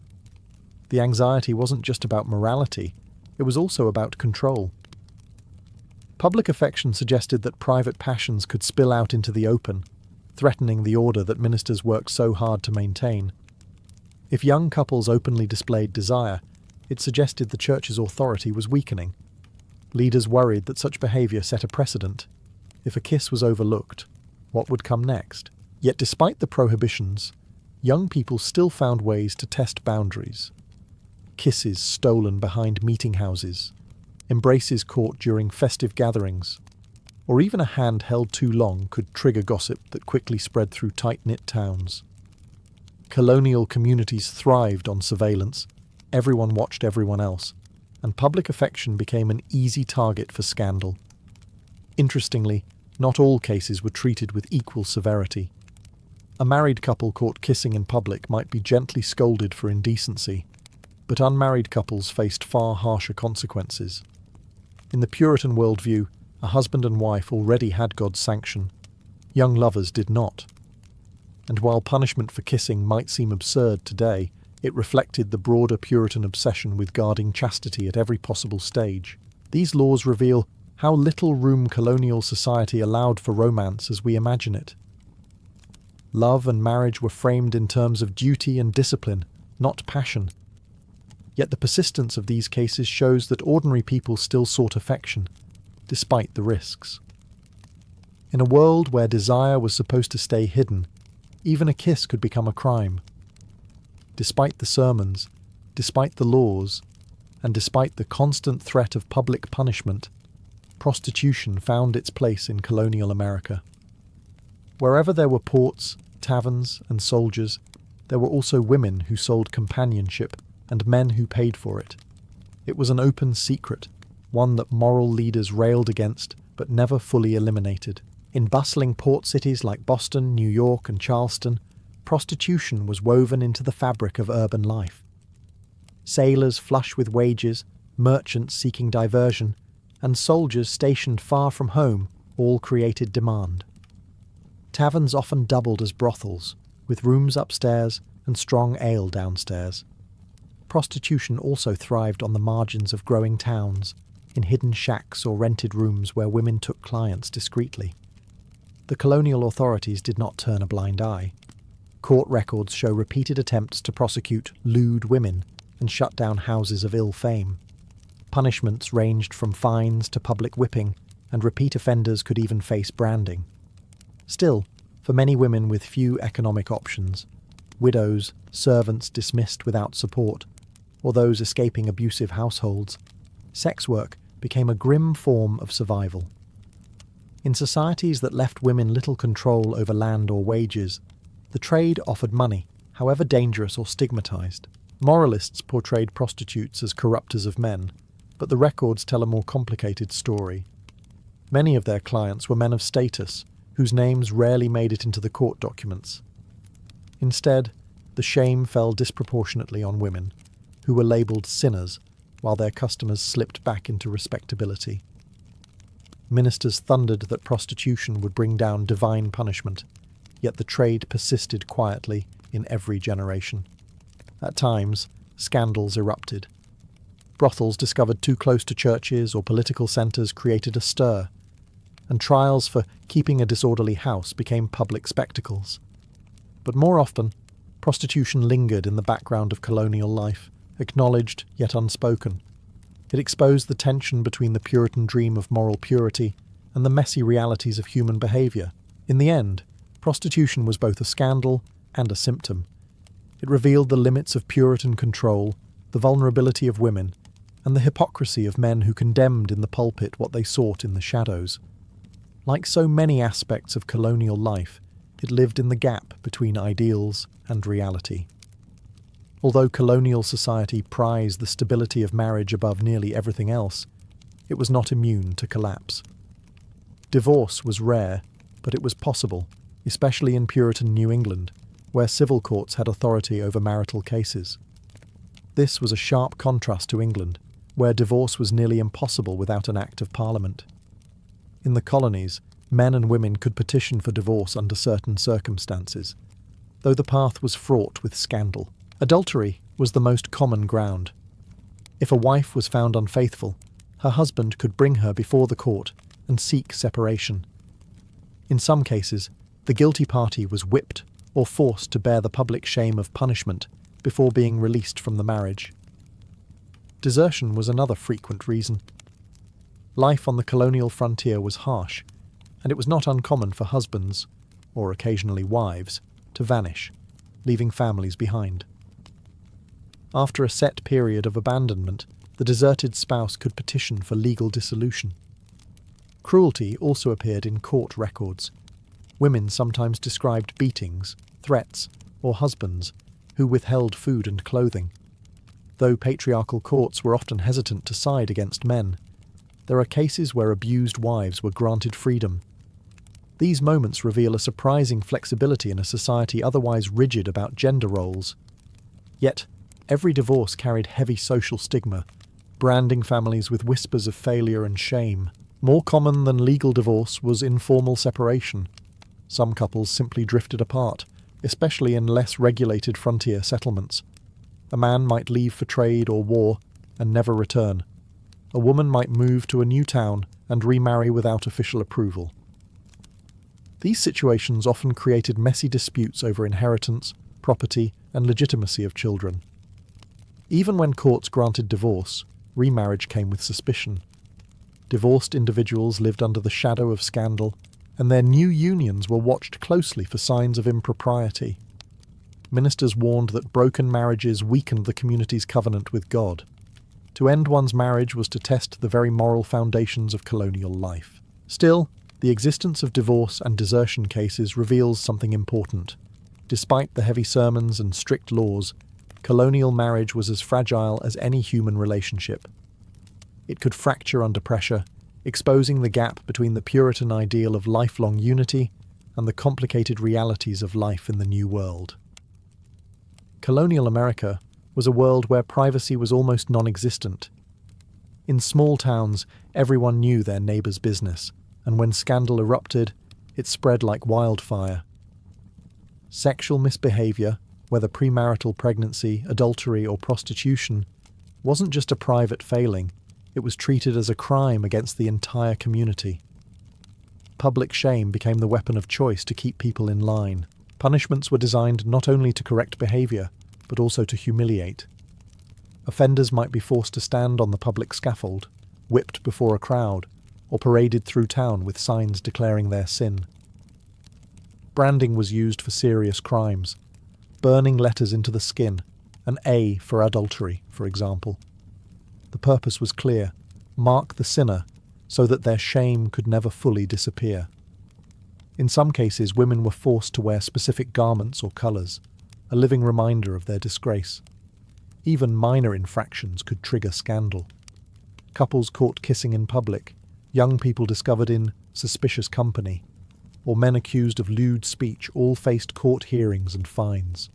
The anxiety wasn't just about morality, it was also about control. Public affection suggested that private passions could spill out into the open, threatening the order that ministers worked so hard to maintain. If young couples openly displayed desire, it suggested the church's authority was weakening. Leaders worried that such behaviour set a precedent. If a kiss was overlooked, what would come next? Yet despite the prohibitions, young people still found ways to test boundaries. Kisses stolen behind meeting houses, embraces caught during festive gatherings, or even a hand held too long could trigger gossip that quickly spread through tight-knit towns. Colonial communities thrived on surveillance, everyone watched everyone else, and public affection became an easy target for scandal. Interestingly, not all cases were treated with equal severity. A married couple caught kissing in public might be gently scolded for indecency, but unmarried couples faced far harsher consequences. In the Puritan worldview, a husband and wife already had God's sanction. Young lovers did not. And while punishment for kissing might seem absurd today, it reflected the broader Puritan obsession with guarding chastity at every possible stage. These laws reveal how little room colonial society allowed for romance as we imagine it. Love and marriage were framed in terms of duty and discipline, not passion. Yet the persistence of these cases shows that ordinary people still sought affection, despite the risks. In a world where desire was supposed to stay hidden, even a kiss could become a crime. Despite the sermons, despite the laws, and despite the constant threat of public punishment, prostitution found its place in colonial America. Wherever there were ports, taverns, and soldiers, there were also women who sold companionship and men who paid for it. It was an open secret, one that moral leaders railed against but never fully eliminated. In bustling port cities like Boston, New York, and Charleston, prostitution was woven into the fabric of urban life. Sailors flush with wages, merchants seeking diversion, and soldiers stationed far from home all created demand. Taverns often doubled as brothels, with rooms upstairs and strong ale downstairs. Prostitution also thrived on the margins of growing towns, in hidden shacks or rented rooms where women took clients discreetly. The colonial authorities did not turn a blind eye. Court records show repeated attempts to prosecute lewd women and shut down houses of ill fame. Punishments ranged from fines to public whipping, and repeat offenders could even face branding. Still, for many women with few economic options, widows, servants dismissed without support, or those escaping abusive households, sex work became a grim form of survival. In societies that left women little control over land or wages, the trade offered money, however dangerous or stigmatized. Moralists portrayed prostitutes as corrupters of men, but the records tell a more complicated story. Many of their clients were men of status, whose names rarely made it into the court documents. Instead, the shame fell disproportionately on women, who were labelled sinners, while their customers slipped back into respectability. Ministers thundered that prostitution would bring down divine punishment, yet the trade persisted quietly in every generation. At times, scandals erupted. Brothels discovered too close to churches or political centres created a stir, and trials for keeping a disorderly house became public spectacles. But more often, prostitution lingered in the background of colonial life, acknowledged yet unspoken. It exposed the tension between the Puritan dream of moral purity and the messy realities of human behaviour. In the end, prostitution was both a scandal and a symptom. It revealed the limits of Puritan control, the vulnerability of women, and the hypocrisy of men who condemned in the pulpit what they sought in the shadows. Like so many aspects of colonial life, it lived in the gap between ideals and reality. Although colonial society prized the stability of marriage above nearly everything else, it was not immune to collapse. Divorce was rare, but it was possible, especially in Puritan New England, where civil courts had authority over marital cases. This was a sharp contrast to England, where divorce was nearly impossible without an Act of Parliament. In the colonies, men and women could petition for divorce under certain circumstances, though the path was fraught with scandal. Adultery was the most common ground. If a wife was found unfaithful, her husband could bring her before the court and seek separation. In some cases, the guilty party was whipped or forced to bear the public shame of punishment before being released from the marriage. Desertion was another frequent reason. Life on the colonial frontier was harsh, and it was not uncommon for husbands, or occasionally wives, to vanish, leaving families behind. After a set period of abandonment, the deserted spouse could petition for legal dissolution. Cruelty also appeared in court records. Women sometimes described beatings, threats, or husbands who withheld food and clothing. Though patriarchal courts were often hesitant to side against men, there are cases where abused wives were granted freedom. These moments reveal a surprising flexibility in a society otherwise rigid about gender roles. Yet, every divorce carried heavy social stigma, branding families with whispers of failure and shame. More common than legal divorce was informal separation. Some couples simply drifted apart, especially in less regulated frontier settlements. A man might leave for trade or war and never return. A woman might move to a new town and remarry without official approval. These situations often created messy disputes over inheritance, property, and legitimacy of children. Even when courts granted divorce, remarriage came with suspicion. Divorced individuals lived under the shadow of scandal, and their new unions were watched closely for signs of impropriety. Ministers warned that broken marriages weakened the community's covenant with God. To end one's marriage was to test the very moral foundations of colonial life. Still, the existence of divorce and desertion cases reveals something important. Despite the heavy sermons and strict laws, colonial marriage was as fragile as any human relationship. It could fracture under pressure, exposing the gap between the Puritan ideal of lifelong unity and the complicated realities of life in the New World. Colonial America was a world where privacy was almost non-existent. In small towns, everyone knew their neighbour's business, and when scandal erupted, it spread like wildfire. Sexual misbehaviour, whether premarital pregnancy, adultery or prostitution, wasn't just a private failing, it was treated as a crime against the entire community. Public shame became the weapon of choice to keep people in line. Punishments were designed not only to correct behaviour, but also to humiliate. Offenders might be forced to stand on the public scaffold, whipped before a crowd, or paraded through town with signs declaring their sin. Branding was used for serious crimes, burning letters into the skin, an A for adultery, for example. The purpose was clear: mark the sinner so that their shame could never fully disappear. In some cases, women were forced to wear specific garments or colours, a living reminder of their disgrace. Even minor infractions could trigger scandal. Couples caught kissing in public, young people discovered in suspicious company, or men accused of lewd speech all faced court hearings and fines.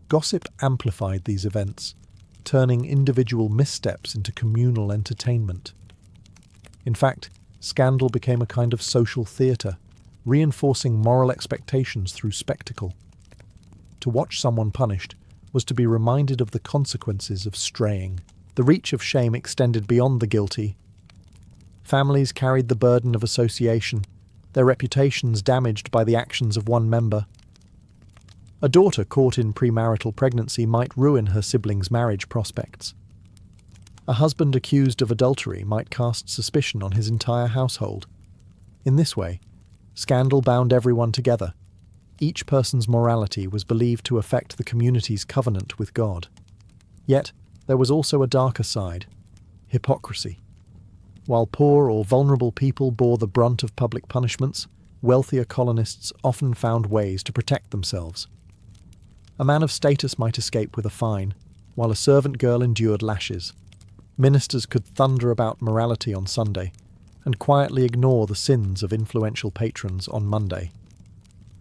Gossip amplified these events, turning individual missteps into communal entertainment. In fact, scandal became a kind of social theatre, reinforcing moral expectations through spectacle. To watch someone punished was to be reminded of the consequences of straying. The reach of shame extended beyond the guilty. Families carried the burden of association, their reputations damaged by the actions of one member. A daughter caught in premarital pregnancy might ruin her siblings' marriage prospects. A husband accused of adultery might cast suspicion on his entire household. In this way, scandal bound everyone together. Each person's morality was believed to affect the community's covenant with God. Yet, there was also a darker side: hypocrisy. While poor or vulnerable people bore the brunt of public punishments, wealthier colonists often found ways to protect themselves. A man of status might escape with a fine, while a servant girl endured lashes. Ministers could thunder about morality on Sunday, and quietly ignore the sins of influential patrons on Monday.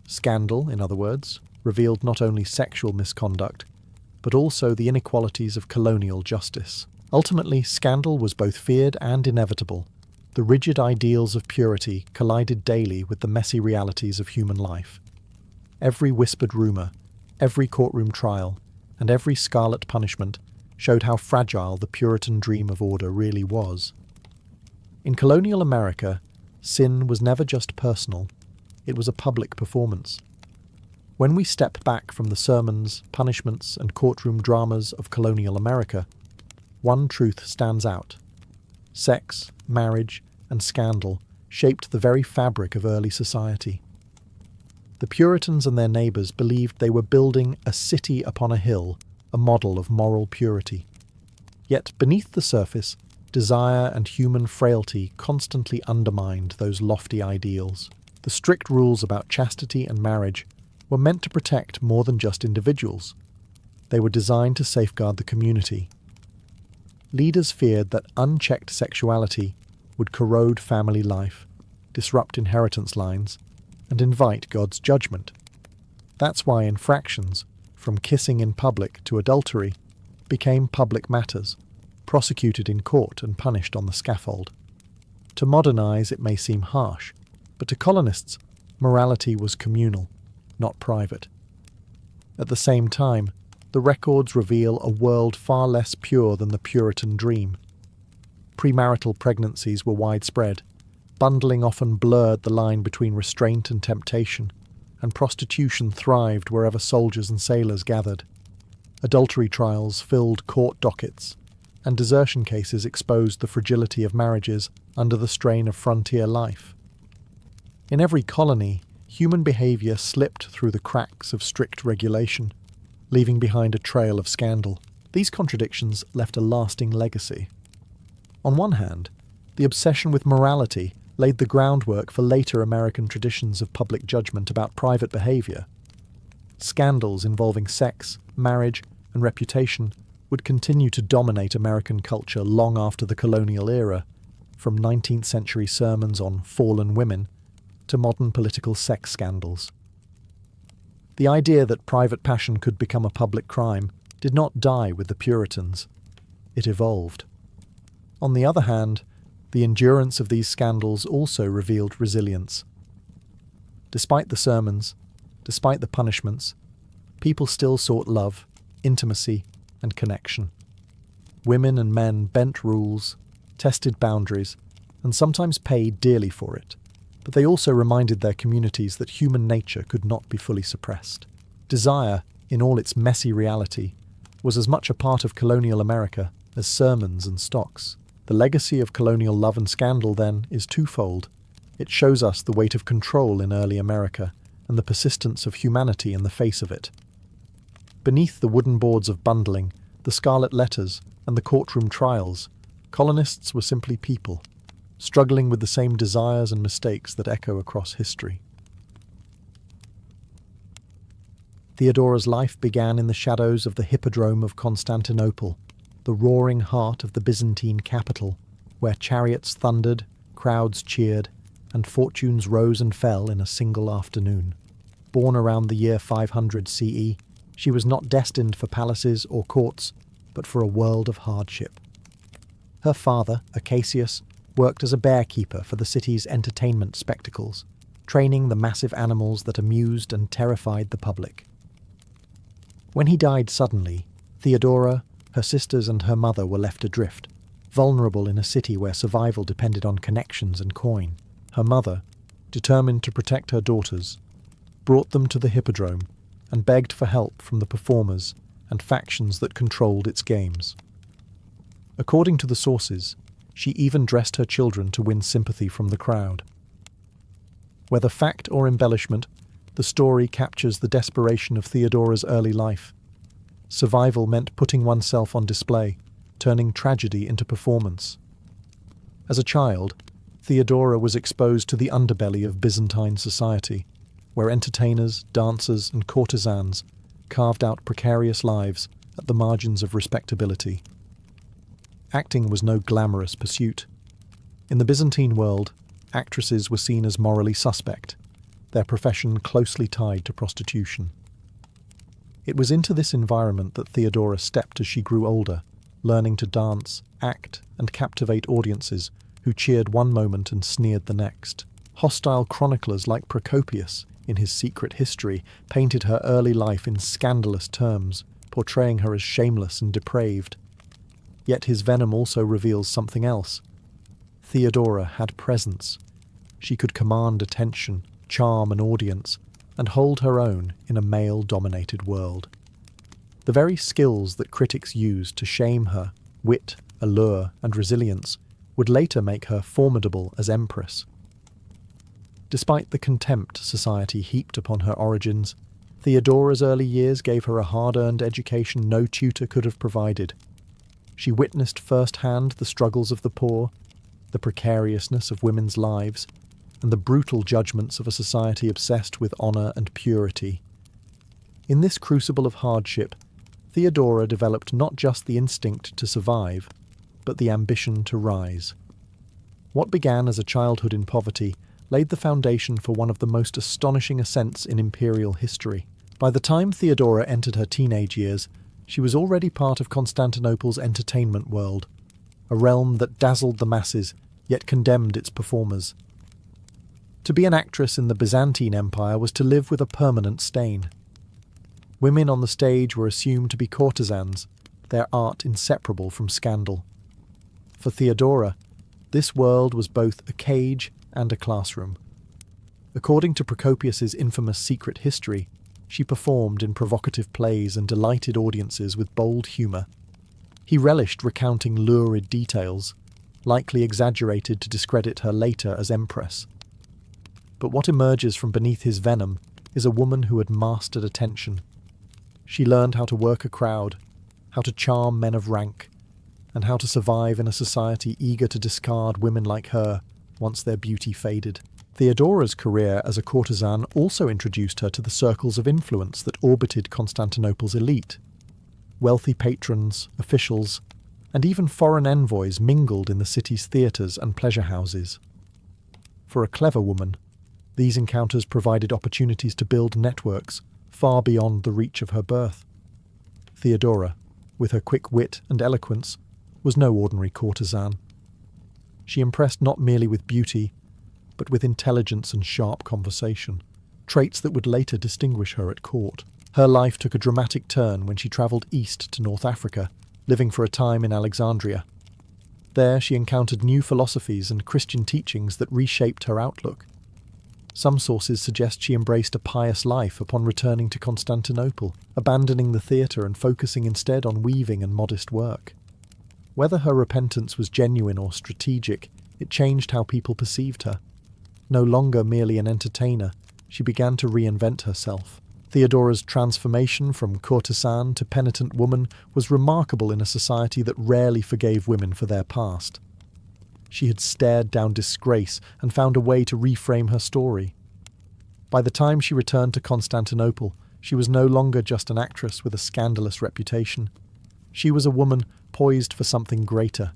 Scandal, in other words, revealed not only sexual misconduct, but also the inequalities of colonial justice. Ultimately, scandal was both feared and inevitable. The rigid ideals of purity collided daily with the messy realities of human life. Every whispered rumour, every courtroom trial, and every scarlet punishment showed how fragile the Puritan dream of order really was. In colonial America, sin was never just personal, it was a public performance. When we step back from the sermons, punishments, and courtroom dramas of colonial America, one truth stands out. Sex, marriage, and scandal shaped the very fabric of early society. The Puritans and their neighbours believed they were building a city upon a hill, a model of moral purity. Yet beneath the surface, desire and human frailty constantly undermined those lofty ideals. The strict rules about chastity and marriage were meant to protect more than just individuals. They were designed to safeguard the community. Leaders feared that unchecked sexuality would corrode family life, disrupt inheritance lines, and invite God's judgment. That's why infractions, from kissing in public to adultery, became public matters, prosecuted in court and punished on the scaffold. To modernize, it may seem harsh, but to colonists, morality was communal, not private. At the same time, the records reveal a world far less pure than the Puritan dream. Premarital pregnancies were widespread. Bundling often blurred the line between restraint and temptation, and prostitution thrived wherever soldiers and sailors gathered. Adultery trials filled court dockets, and desertion cases exposed the fragility of marriages under the strain of frontier life. In every colony, human behaviour slipped through the cracks of strict regulation. leaving behind a trail of scandal. These contradictions left a lasting legacy. On one hand, the obsession with morality laid the groundwork for later American traditions of public judgment about private behaviour. Scandals involving sex, marriage, and reputation would continue to dominate American culture long after the colonial era, from 19th century sermons on fallen women to modern political sex scandals. The idea that private passion could become a public crime did not die with the Puritans. It evolved. On the other hand, the endurance of these scandals also revealed resilience. Despite the sermons, despite the punishments, people still sought love, intimacy, and connection. Women and men bent rules, tested boundaries, and sometimes paid dearly for it, but they also reminded their communities that human nature could not be fully suppressed. Desire, in all its messy reality, was as much a part of colonial America as sermons and stocks. The legacy of colonial love and scandal, then, is twofold. It shows us the weight of control in early America and the persistence of humanity in the face of it. Beneath the wooden boards of bundling, the scarlet letters, and the courtroom trials, colonists were simply people, struggling with the same desires and mistakes that echo across history. Theodora's life began in the shadows of the Hippodrome of Constantinople, the roaring heart of the Byzantine capital, where chariots thundered, crowds cheered, and fortunes rose and fell in a single afternoon. Born around the year 500 CE, she was not destined for palaces or courts, but for a world of hardship. Her father, Acacius, worked as a bear-keeper for the city's entertainment spectacles, training the massive animals that amused and terrified the public. When he died suddenly, Theodora, her sisters and her mother were left adrift, vulnerable in a city where survival depended on connections and coin. Her mother, determined to protect her daughters, brought them to the Hippodrome and begged for help from the performers and factions that controlled its games. According to the sources, she even dressed her children to win sympathy from the crowd. Whether fact or embellishment, the story captures the desperation of Theodora's early life. Survival meant putting oneself on display, turning tragedy into performance. As a child, Theodora was exposed to the underbelly of Byzantine society, where entertainers, dancers, and courtesans carved out precarious lives at the margins of respectability. Acting was no glamorous pursuit. In the Byzantine world, actresses were seen as morally suspect, their profession closely tied to prostitution. It was into this environment that Theodora stepped as she grew older, learning to dance, act, and captivate audiences who cheered one moment and sneered the next. Hostile chroniclers like Procopius, in his Secret History, painted her early life in scandalous terms, portraying her as shameless and depraved. Yet his venom also reveals something else. Theodora had presence. She could command attention, charm an audience, and hold her own in a male-dominated world. The very skills that critics used to shame her, wit, allure, and resilience, would later make her formidable as Empress. Despite the contempt society heaped upon her origins, Theodora's early years gave her a hard-earned education no tutor could have provided. She witnessed firsthand the struggles of the poor, the precariousness of women's lives, and the brutal judgments of a society obsessed with honour and purity. In this crucible of hardship, Theodora developed not just the instinct to survive, but the ambition to rise. What began as a childhood in poverty laid the foundation for one of the most astonishing ascents in imperial history. By the time Theodora entered her teenage years, she was already part of Constantinople's entertainment world, a realm that dazzled the masses, yet condemned its performers. To be an actress in the Byzantine Empire was to live with a permanent stain. Women on the stage were assumed to be courtesans, their art inseparable from scandal. For Theodora, this world was both a cage and a classroom. According to Procopius's infamous Secret History, she performed in provocative plays and delighted audiences with bold humour. He relished recounting lurid details, likely exaggerated to discredit her later as Empress. But what emerges from beneath his venom is a woman who had mastered attention. She learned how to work a crowd, how to charm men of rank, and how to survive in a society eager to discard women like her once their beauty faded. Theodora's career as a courtesan also introduced her to the circles of influence that orbited Constantinople's elite. Wealthy patrons, officials, and even foreign envoys mingled in the city's theatres and pleasure houses. For a clever woman, these encounters provided opportunities to build networks far beyond the reach of her birth. Theodora, with her quick wit and eloquence, was no ordinary courtesan. She impressed not merely with beauty, but with intelligence and sharp conversation, traits that would later distinguish her at court. Her life took a dramatic turn when she travelled east to North Africa, living for a time in Alexandria. There she encountered new philosophies and Christian teachings that reshaped her outlook. Some sources suggest she embraced a pious life upon returning to Constantinople, abandoning the theatre and focusing instead on weaving and modest work. Whether her repentance was genuine or strategic, it changed how people perceived her. No longer merely an entertainer, she began to reinvent herself. Theodora's transformation from courtesan to penitent woman was remarkable in a society that rarely forgave women for their past. She had stared down disgrace and found a way to reframe her story. By the time she returned to Constantinople, she was no longer just an actress with a scandalous reputation. She was a woman poised for something greater.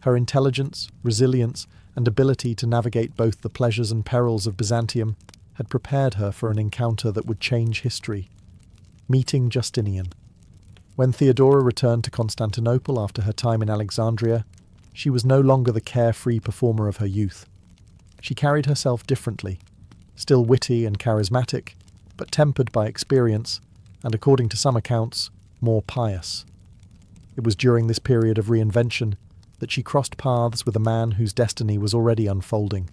Her intelligence, resilience, and ability to navigate both the pleasures and perils of Byzantium had prepared her for an encounter that would change history. Meeting Justinian. When Theodora returned to Constantinople after her time in Alexandria, she was no longer the carefree performer of her youth. She carried herself differently, still witty and charismatic, but tempered by experience, and according to some accounts, more pious. It was during this period of reinvention that she crossed paths with a man whose destiny was already unfolding.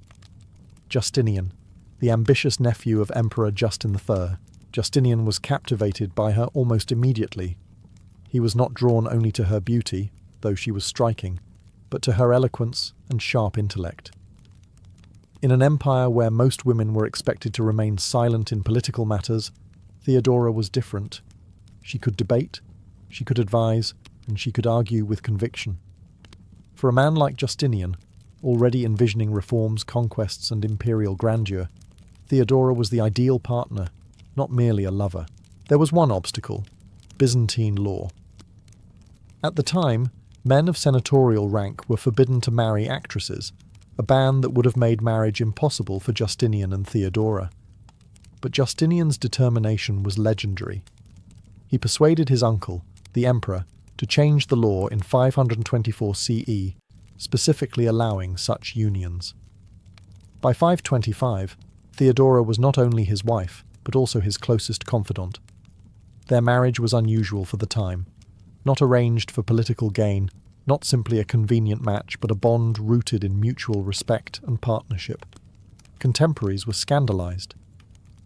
Justinian, the ambitious nephew of Emperor Justin III. Justinian was captivated by her almost immediately. He was not drawn only to her beauty, though she was striking, but to her eloquence and sharp intellect. In an empire where most women were expected to remain silent in political matters, Theodora was different. She could debate, she could advise, and she could argue with conviction. For a man like Justinian, already envisioning reforms, conquests, and imperial grandeur, Theodora was the ideal partner, not merely a lover. There was one obstacle: Byzantine law. At the time, men of senatorial rank were forbidden to marry actresses, a ban that would have made marriage impossible for Justinian and Theodora. But Justinian's determination was legendary. He persuaded his uncle, the emperor, to change the law in 524 CE, specifically allowing such unions. By 525, Theodora was not only his wife, but also his closest confidant. Their marriage was unusual for the time, not arranged for political gain, not simply a convenient match, but a bond rooted in mutual respect and partnership. Contemporaries were scandalized.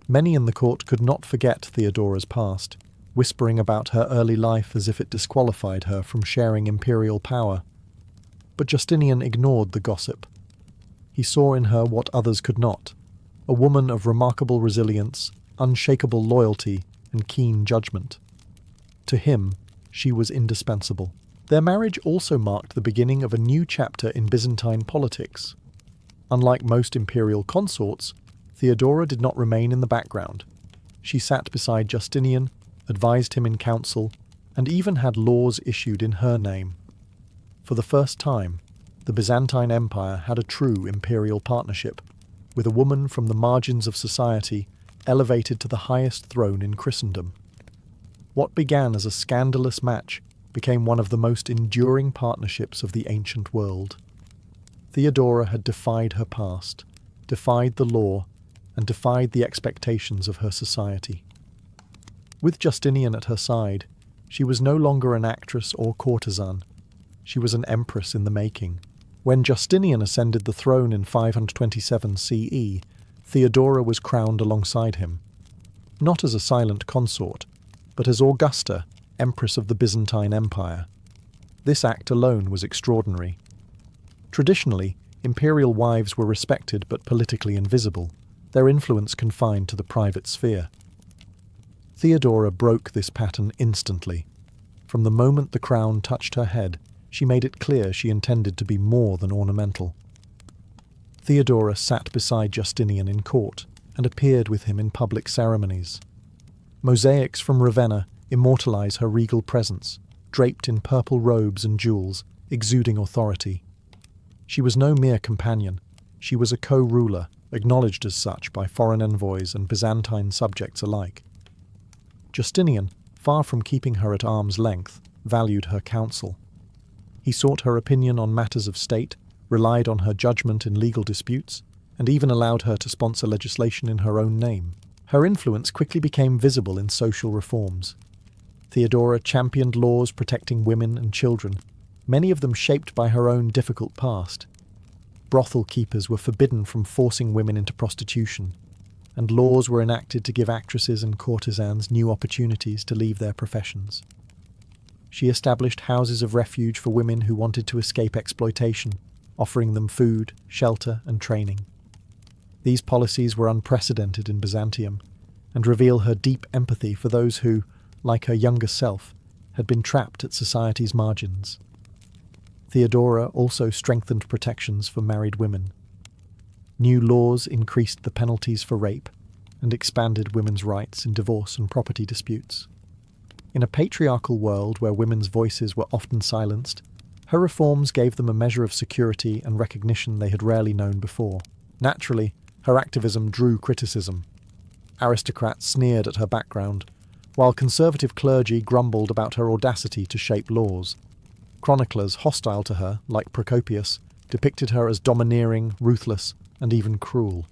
Many in the court could not forget Theodora's past, whispering about her early life as if it disqualified her from sharing imperial power. But Justinian ignored the gossip. He saw in her what others could not: a woman of remarkable resilience, unshakable loyalty, and keen judgment. To him, she was indispensable. Their marriage also marked the beginning of a new chapter in Byzantine politics. Unlike most imperial consorts, Theodora did not remain in the background. She sat beside Justinian, advised him in council, and even had laws issued in her name. For the first time, the Byzantine Empire had a true imperial partnership, with a woman from the margins of society elevated to the highest throne in Christendom. What began as a scandalous match became one of the most enduring partnerships of the ancient world. Theodora had defied her past, defied the law, and defied the expectations of her society. With Justinian at her side, she was no longer an actress or courtesan. She was an empress in the making. When Justinian ascended the throne in 527 CE, Theodora was crowned alongside him, not as a silent consort, but as Augusta, Empress of the Byzantine Empire. This act alone was extraordinary. Traditionally, imperial wives were respected but politically invisible, their influence confined to the private sphere. Theodora broke this pattern instantly. From the moment the crown touched her head, she made it clear she intended to be more than ornamental. Theodora sat beside Justinian in court and appeared with him in public ceremonies. Mosaics from Ravenna immortalize her regal presence, draped in purple robes and jewels, exuding authority. She was no mere companion, she was a co-ruler, acknowledged as such by foreign envoys and Byzantine subjects alike. Justinian, far from keeping her at arm's length, valued her counsel. He sought her opinion on matters of state, relied on her judgment in legal disputes, and even allowed her to sponsor legislation in her own name. Her influence quickly became visible in social reforms. Theodora championed laws protecting women and children, many of them shaped by her own difficult past. Brothel keepers were forbidden from forcing women into prostitution, and laws were enacted to give actresses and courtesans new opportunities to leave their professions. She established houses of refuge for women who wanted to escape exploitation, offering them food, shelter, and training. These policies were unprecedented in Byzantium, and reveal her deep empathy for those who, like her younger self, had been trapped at society's margins. Theodora also strengthened protections for married women. New laws increased the penalties for rape and expanded women's rights in divorce and property disputes. In a patriarchal world where women's voices were often silenced, her reforms gave them a measure of security and recognition they had rarely known before. Naturally, her activism drew criticism. Aristocrats sneered at her background, while conservative clergy grumbled about her audacity to shape laws. Chroniclers hostile to her, like Procopius, depicted her as domineering, ruthless, and even cruel.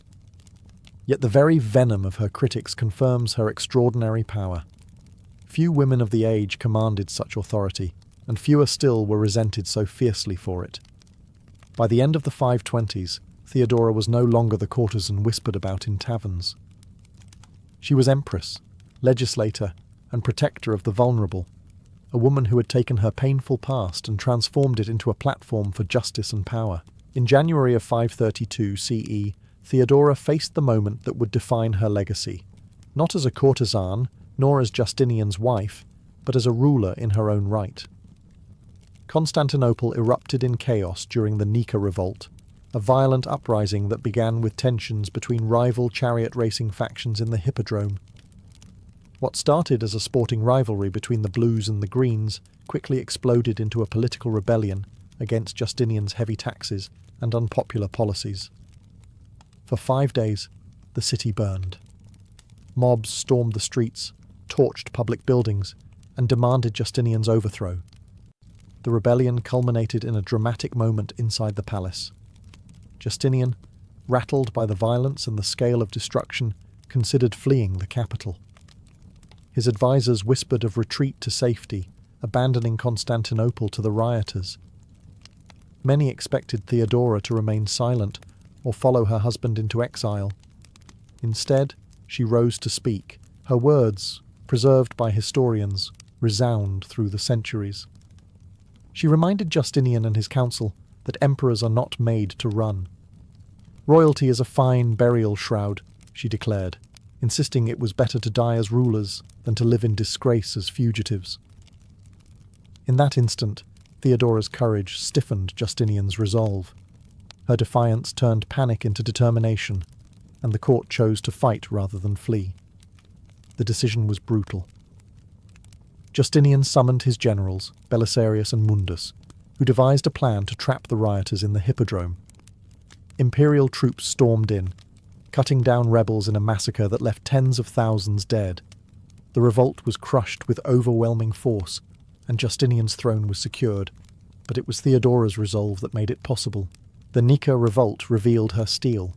Yet the very venom of her critics confirms her extraordinary power. Few women of the age commanded such authority, and fewer still were resented so fiercely for it. By the end of the 520s, Theodora was no longer the courtesan whispered about in taverns. She was Empress, legislator, and protector of the vulnerable, a woman who had taken her painful past and transformed it into a platform for justice and power. In January of 532 CE, Theodora faced the moment that would define her legacy, not as a courtesan, nor as Justinian's wife, but as a ruler in her own right. Constantinople erupted in chaos during the Nika Revolt, a violent uprising that began with tensions between rival chariot racing factions in the Hippodrome. What started as a sporting rivalry between the Blues and the Greens quickly exploded into a political rebellion against Justinian's heavy taxes and unpopular policies. For 5 days, the city burned. Mobs stormed the streets, torched public buildings, and demanded Justinian's overthrow. The rebellion culminated in a dramatic moment inside the palace. Justinian, rattled by the violence and the scale of destruction, considered fleeing the capital. His advisors whispered of retreat to safety, abandoning Constantinople to the rioters. Many expected Theodora to remain silent or follow her husband into exile. Instead, she rose to speak. Her words, preserved by historians, resound through the centuries. She reminded Justinian and his council that emperors are not made to run. Royalty is a fine burial shroud, she declared, insisting it was better to die as rulers than to live in disgrace as fugitives. In that instant, Theodora's courage stiffened Justinian's resolve. Her defiance turned panic into determination, and the court chose to fight rather than flee. The decision was brutal. Justinian summoned his generals, Belisarius and Mundus, who devised a plan to trap the rioters in the Hippodrome. Imperial troops stormed in, cutting down rebels in a massacre that left tens of thousands dead. The revolt was crushed with overwhelming force, and Justinian's throne was secured, but it was Theodora's resolve that made it possible. The Nika revolt revealed her steel.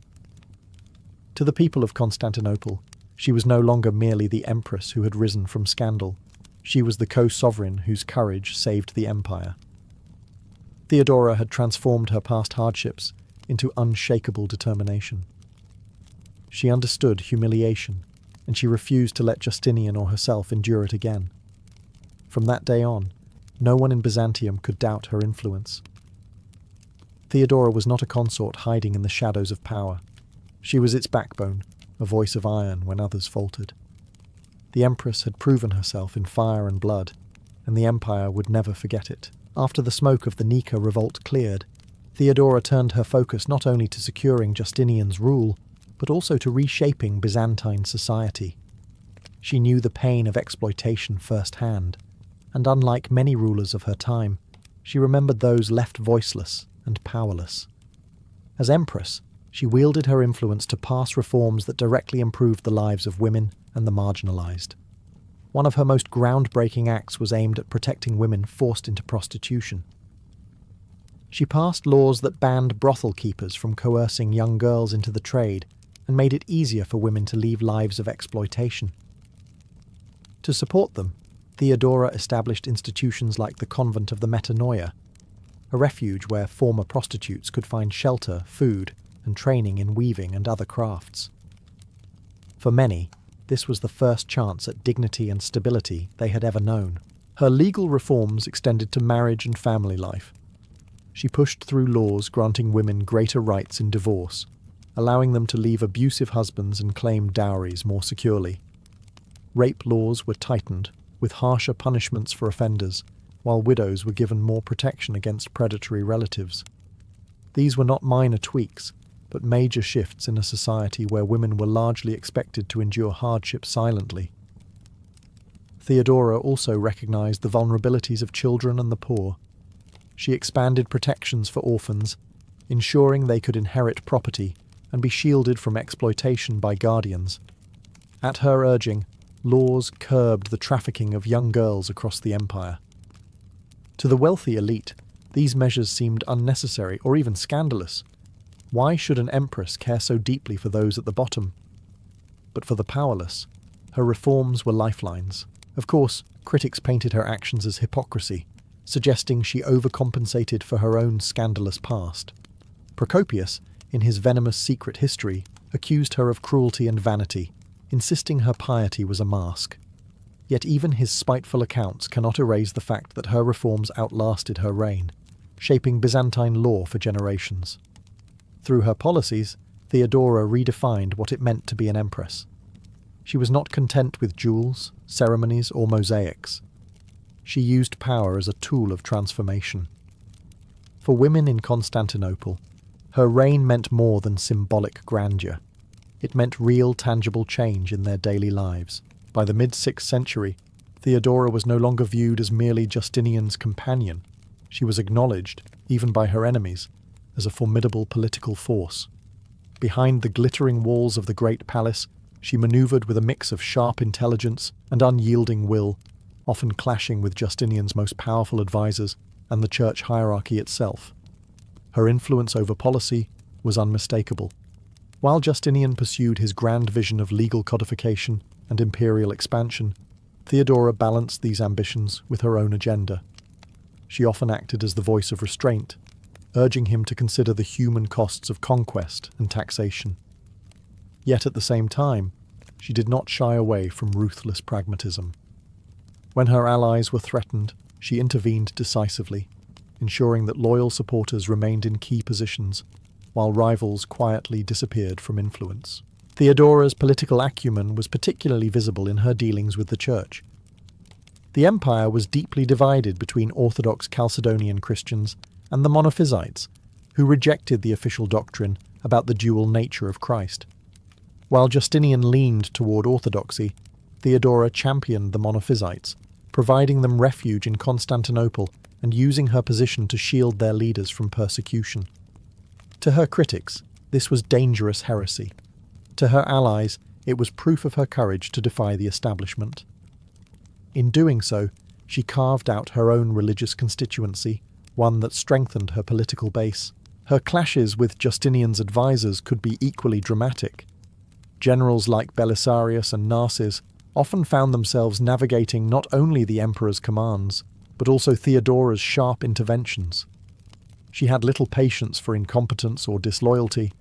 To the people of Constantinople, she was no longer merely the empress who had risen from scandal. She was the co-sovereign whose courage saved the empire. Theodora had transformed her past hardships into unshakable determination. She understood humiliation, and she refused to let Justinian or herself endure it again. From that day on, no one in Byzantium could doubt her influence. Theodora was not a consort hiding in the shadows of power. She was its backbone, a voice of iron when others faltered. The Empress had proven herself in fire and blood, and the Empire would never forget it. After the smoke of the Nika revolt cleared, Theodora turned her focus not only to securing Justinian's rule, but also to reshaping Byzantine society. She knew the pain of exploitation firsthand, and unlike many rulers of her time, she remembered those left voiceless and powerless. As Empress, she wielded her influence to pass reforms that directly improved the lives of women and the marginalized. One of her most groundbreaking acts was aimed at protecting women forced into prostitution. She passed laws that banned brothel keepers from coercing young girls into the trade and made it easier for women to lead lives of exploitation. To support them, Theodora established institutions like the Convent of the Metanoia, a refuge where former prostitutes could find shelter, food, and training in weaving and other crafts. For many, this was the first chance at dignity and stability they had ever known. Her legal reforms extended to marriage and family life. She pushed through laws granting women greater rights in divorce, allowing them to leave abusive husbands and claim dowries more securely. Rape laws were tightened, with harsher punishments for offenders, while widows were given more protection against predatory relatives. These were not minor tweaks, but major shifts in a society where women were largely expected to endure hardship silently. Theodora also recognized the vulnerabilities of children and the poor. She expanded protections for orphans, ensuring they could inherit property and be shielded from exploitation by guardians. At her urging, laws curbed the trafficking of young girls across the empire. To the wealthy elite, these measures seemed unnecessary or even scandalous. Why should an empress care so deeply for those at the bottom? But for the powerless, her reforms were lifelines. Of course, critics painted her actions as hypocrisy, suggesting she overcompensated for her own scandalous past. Procopius, in his venomous secret history, accused her of cruelty and vanity, insisting her piety was a mask. Yet even his spiteful accounts cannot erase the fact that her reforms outlasted her reign, shaping Byzantine law for generations. Through her policies, Theodora redefined what it meant to be an empress. She was not content with jewels, ceremonies, or mosaics. She used power as a tool of transformation. For women in Constantinople, her reign meant more than symbolic grandeur. It meant real, tangible change in their daily lives. By the mid-6th century, Theodora was no longer viewed as merely Justinian's companion. She was acknowledged, even by her enemies, as a formidable political force. Behind the glittering walls of the great palace, she maneuvered with a mix of sharp intelligence and unyielding will, often clashing with Justinian's most powerful advisors and the church hierarchy itself. Her influence over policy was unmistakable. While Justinian pursued his grand vision of legal codification and imperial expansion, Theodora balanced these ambitions with her own agenda. She often acted as the voice of restraint, urging him to consider the human costs of conquest and taxation. Yet at the same time, she did not shy away from ruthless pragmatism. When her allies were threatened, she intervened decisively, ensuring that loyal supporters remained in key positions, while rivals quietly disappeared from influence. Theodora's political acumen was particularly visible in her dealings with the church. The empire was deeply divided between Orthodox Chalcedonian Christians and the Monophysites, who rejected the official doctrine about the dual nature of Christ. While Justinian leaned toward orthodoxy, Theodora championed the Monophysites, providing them refuge in Constantinople and using her position to shield their leaders from persecution. To her critics, this was dangerous heresy. To her allies, it was proof of her courage to defy the establishment. In doing so, she carved out her own religious constituency, one that strengthened her political base. Her clashes with Justinian's advisors could be equally dramatic. Generals like Belisarius and Narses often found themselves navigating not only the emperor's commands, but also Theodora's sharp interventions. She had little patience for incompetence or disloyalty,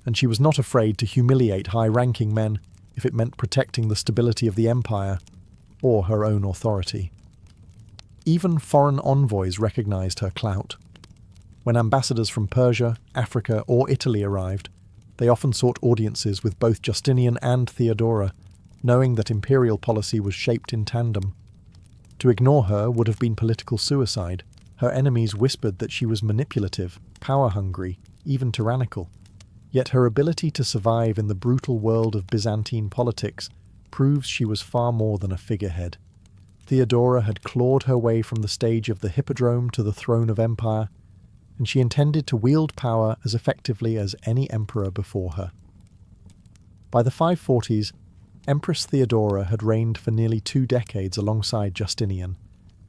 and she was not afraid to humiliate high-ranking men if it meant protecting the stability of the empire or her own authority. Even foreign envoys recognized her clout. When ambassadors from Persia, Africa, or Italy arrived, they often sought audiences with both Justinian and Theodora, knowing that imperial policy was shaped in tandem. To ignore her would have been political suicide. Her enemies whispered that she was manipulative, power-hungry, even tyrannical. Yet her ability to survive in the brutal world of Byzantine politics proves she was far more than a figurehead. Theodora had clawed her way from the stage of the Hippodrome to the throne of empire, and she intended to wield power as effectively as any emperor before her. By the 540s, Empress Theodora had reigned for nearly 2 decades alongside Justinian,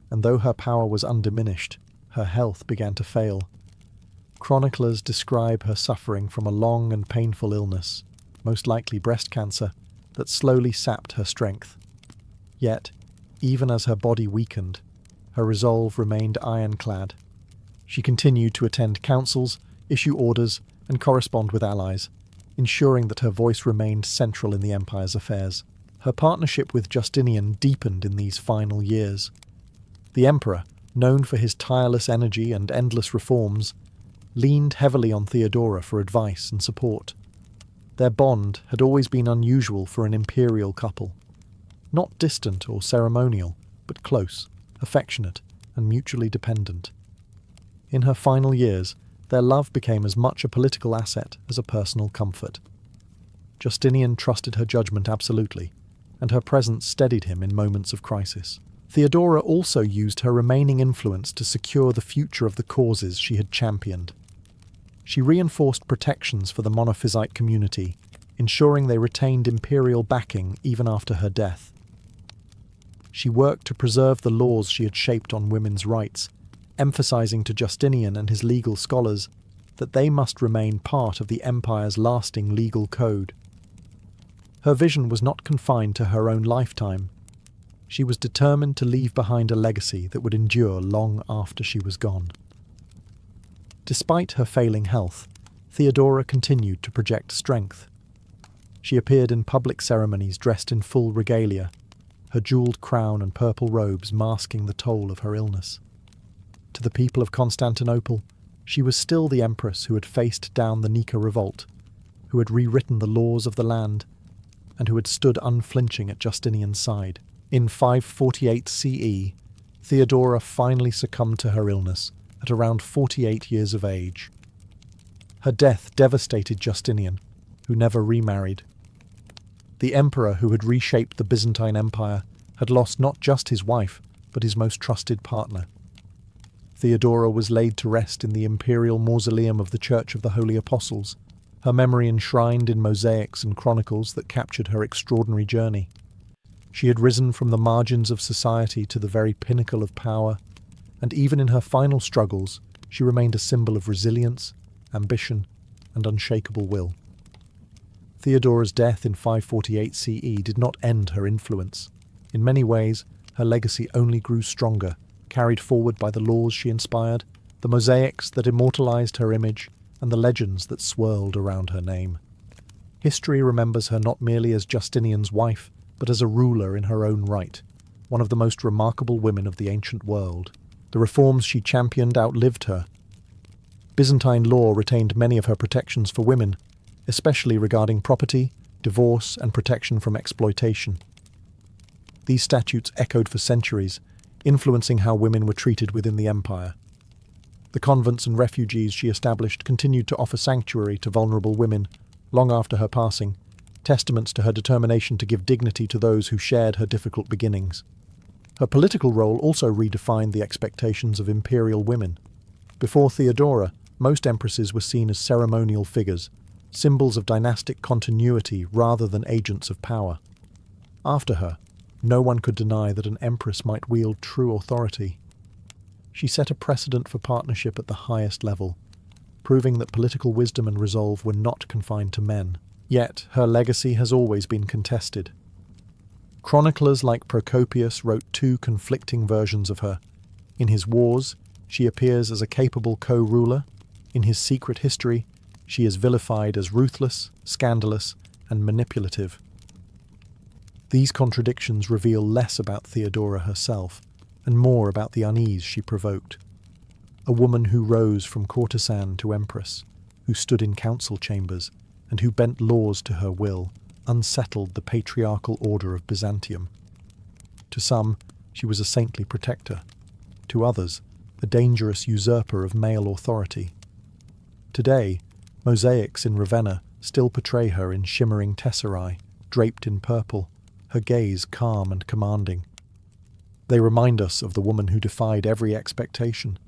and though her power was undiminished, her health began to fail. Chroniclers describe her suffering from a long and painful illness, most likely breast cancer, that slowly sapped her strength. Yet, even as her body weakened, her resolve remained ironclad. She continued to attend councils, issue orders, and correspond with allies, ensuring that her voice remained central in the empire's affairs. Her partnership with Justinian deepened in these final years. The emperor, known for his tireless energy and endless reforms, leaned heavily on Theodora for advice and support. Their bond had always been unusual for an imperial couple. Not distant or ceremonial, but close, affectionate, and mutually dependent. In her final years, their love became as much a political asset as a personal comfort. Justinian trusted her judgment absolutely, and her presence steadied him in moments of crisis. Theodora also used her remaining influence to secure the future of the causes she had championed. She reinforced protections for the Monophysite community, ensuring they retained imperial backing even after her death. She worked to preserve the laws she had shaped on women's rights, emphasizing to Justinian and his legal scholars that they must remain part of the empire's lasting legal code. Her vision was not confined to her own lifetime. She was determined to leave behind a legacy that would endure long after she was gone. Despite her failing health, Theodora continued to project strength. She appeared in public ceremonies dressed in full regalia, her jeweled crown and purple robes masking the toll of her illness. To the people of Constantinople, she was still the empress who had faced down the Nika revolt, who had rewritten the laws of the land, and who had stood unflinching at Justinian's side. In 548 CE, Theodora finally succumbed to her illness at around 48 years of age. Her death devastated Justinian, who never remarried. The emperor who had reshaped the Byzantine Empire had lost not just his wife, but his most trusted partner. Theodora was laid to rest in the imperial mausoleum of the Church of the Holy Apostles, her memory enshrined in mosaics and chronicles that captured her extraordinary journey. She had risen from the margins of society to the very pinnacle of power, and even in her final struggles, she remained a symbol of resilience, ambition, and unshakable will. Theodora's death in 548 CE did not end her influence. In many ways, her legacy only grew stronger, carried forward by the laws she inspired, the mosaics that immortalized her image, and the legends that swirled around her name. History remembers her not merely as Justinian's wife, but as a ruler in her own right, one of the most remarkable women of the ancient world. The reforms she championed outlived her. Byzantine law retained many of her protections for women, especially regarding property, divorce, and protection from exploitation. These statutes echoed for centuries, influencing how women were treated within the empire. The convents and refuges she established continued to offer sanctuary to vulnerable women long after her passing, testaments to her determination to give dignity to those who shared her difficult beginnings. Her political role also redefined the expectations of imperial women. Before Theodora, most empresses were seen as ceremonial figures, symbols of dynastic continuity rather than agents of power. After her, no one could deny that an empress might wield true authority. She set a precedent for partnership at the highest level, proving that political wisdom and resolve were not confined to men. Yet, her legacy has always been contested. Chroniclers like Procopius wrote 2 conflicting versions of her. In his Wars, she appears as a capable co-ruler. In his Secret History, she is vilified as ruthless, scandalous, and manipulative. These contradictions reveal less about Theodora herself, and more about the unease she provoked. A woman who rose from courtesan to empress, who stood in council chambers, and who bent laws to her will, unsettled the patriarchal order of Byzantium. To some, she was a saintly protector. To others, a dangerous usurper of male authority. Today, mosaics in Ravenna still portray her in shimmering tesserae, draped in purple, her gaze calm and commanding. They remind us of the woman who defied every expectation,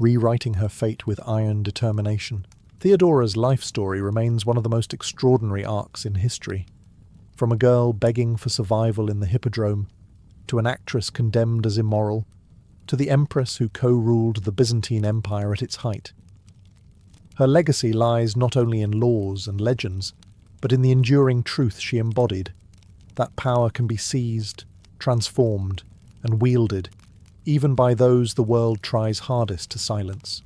rewriting her fate with iron determination. Theodora's life story remains one of the most extraordinary arcs in history. From a girl begging for survival in the hippodrome, to an actress condemned as immoral, to the Empress who co-ruled the Byzantine Empire at its height. Her legacy lies not only in laws and legends, but in the enduring truth she embodied, that power can be seized, transformed, and wielded, even by those the world tries hardest to silence.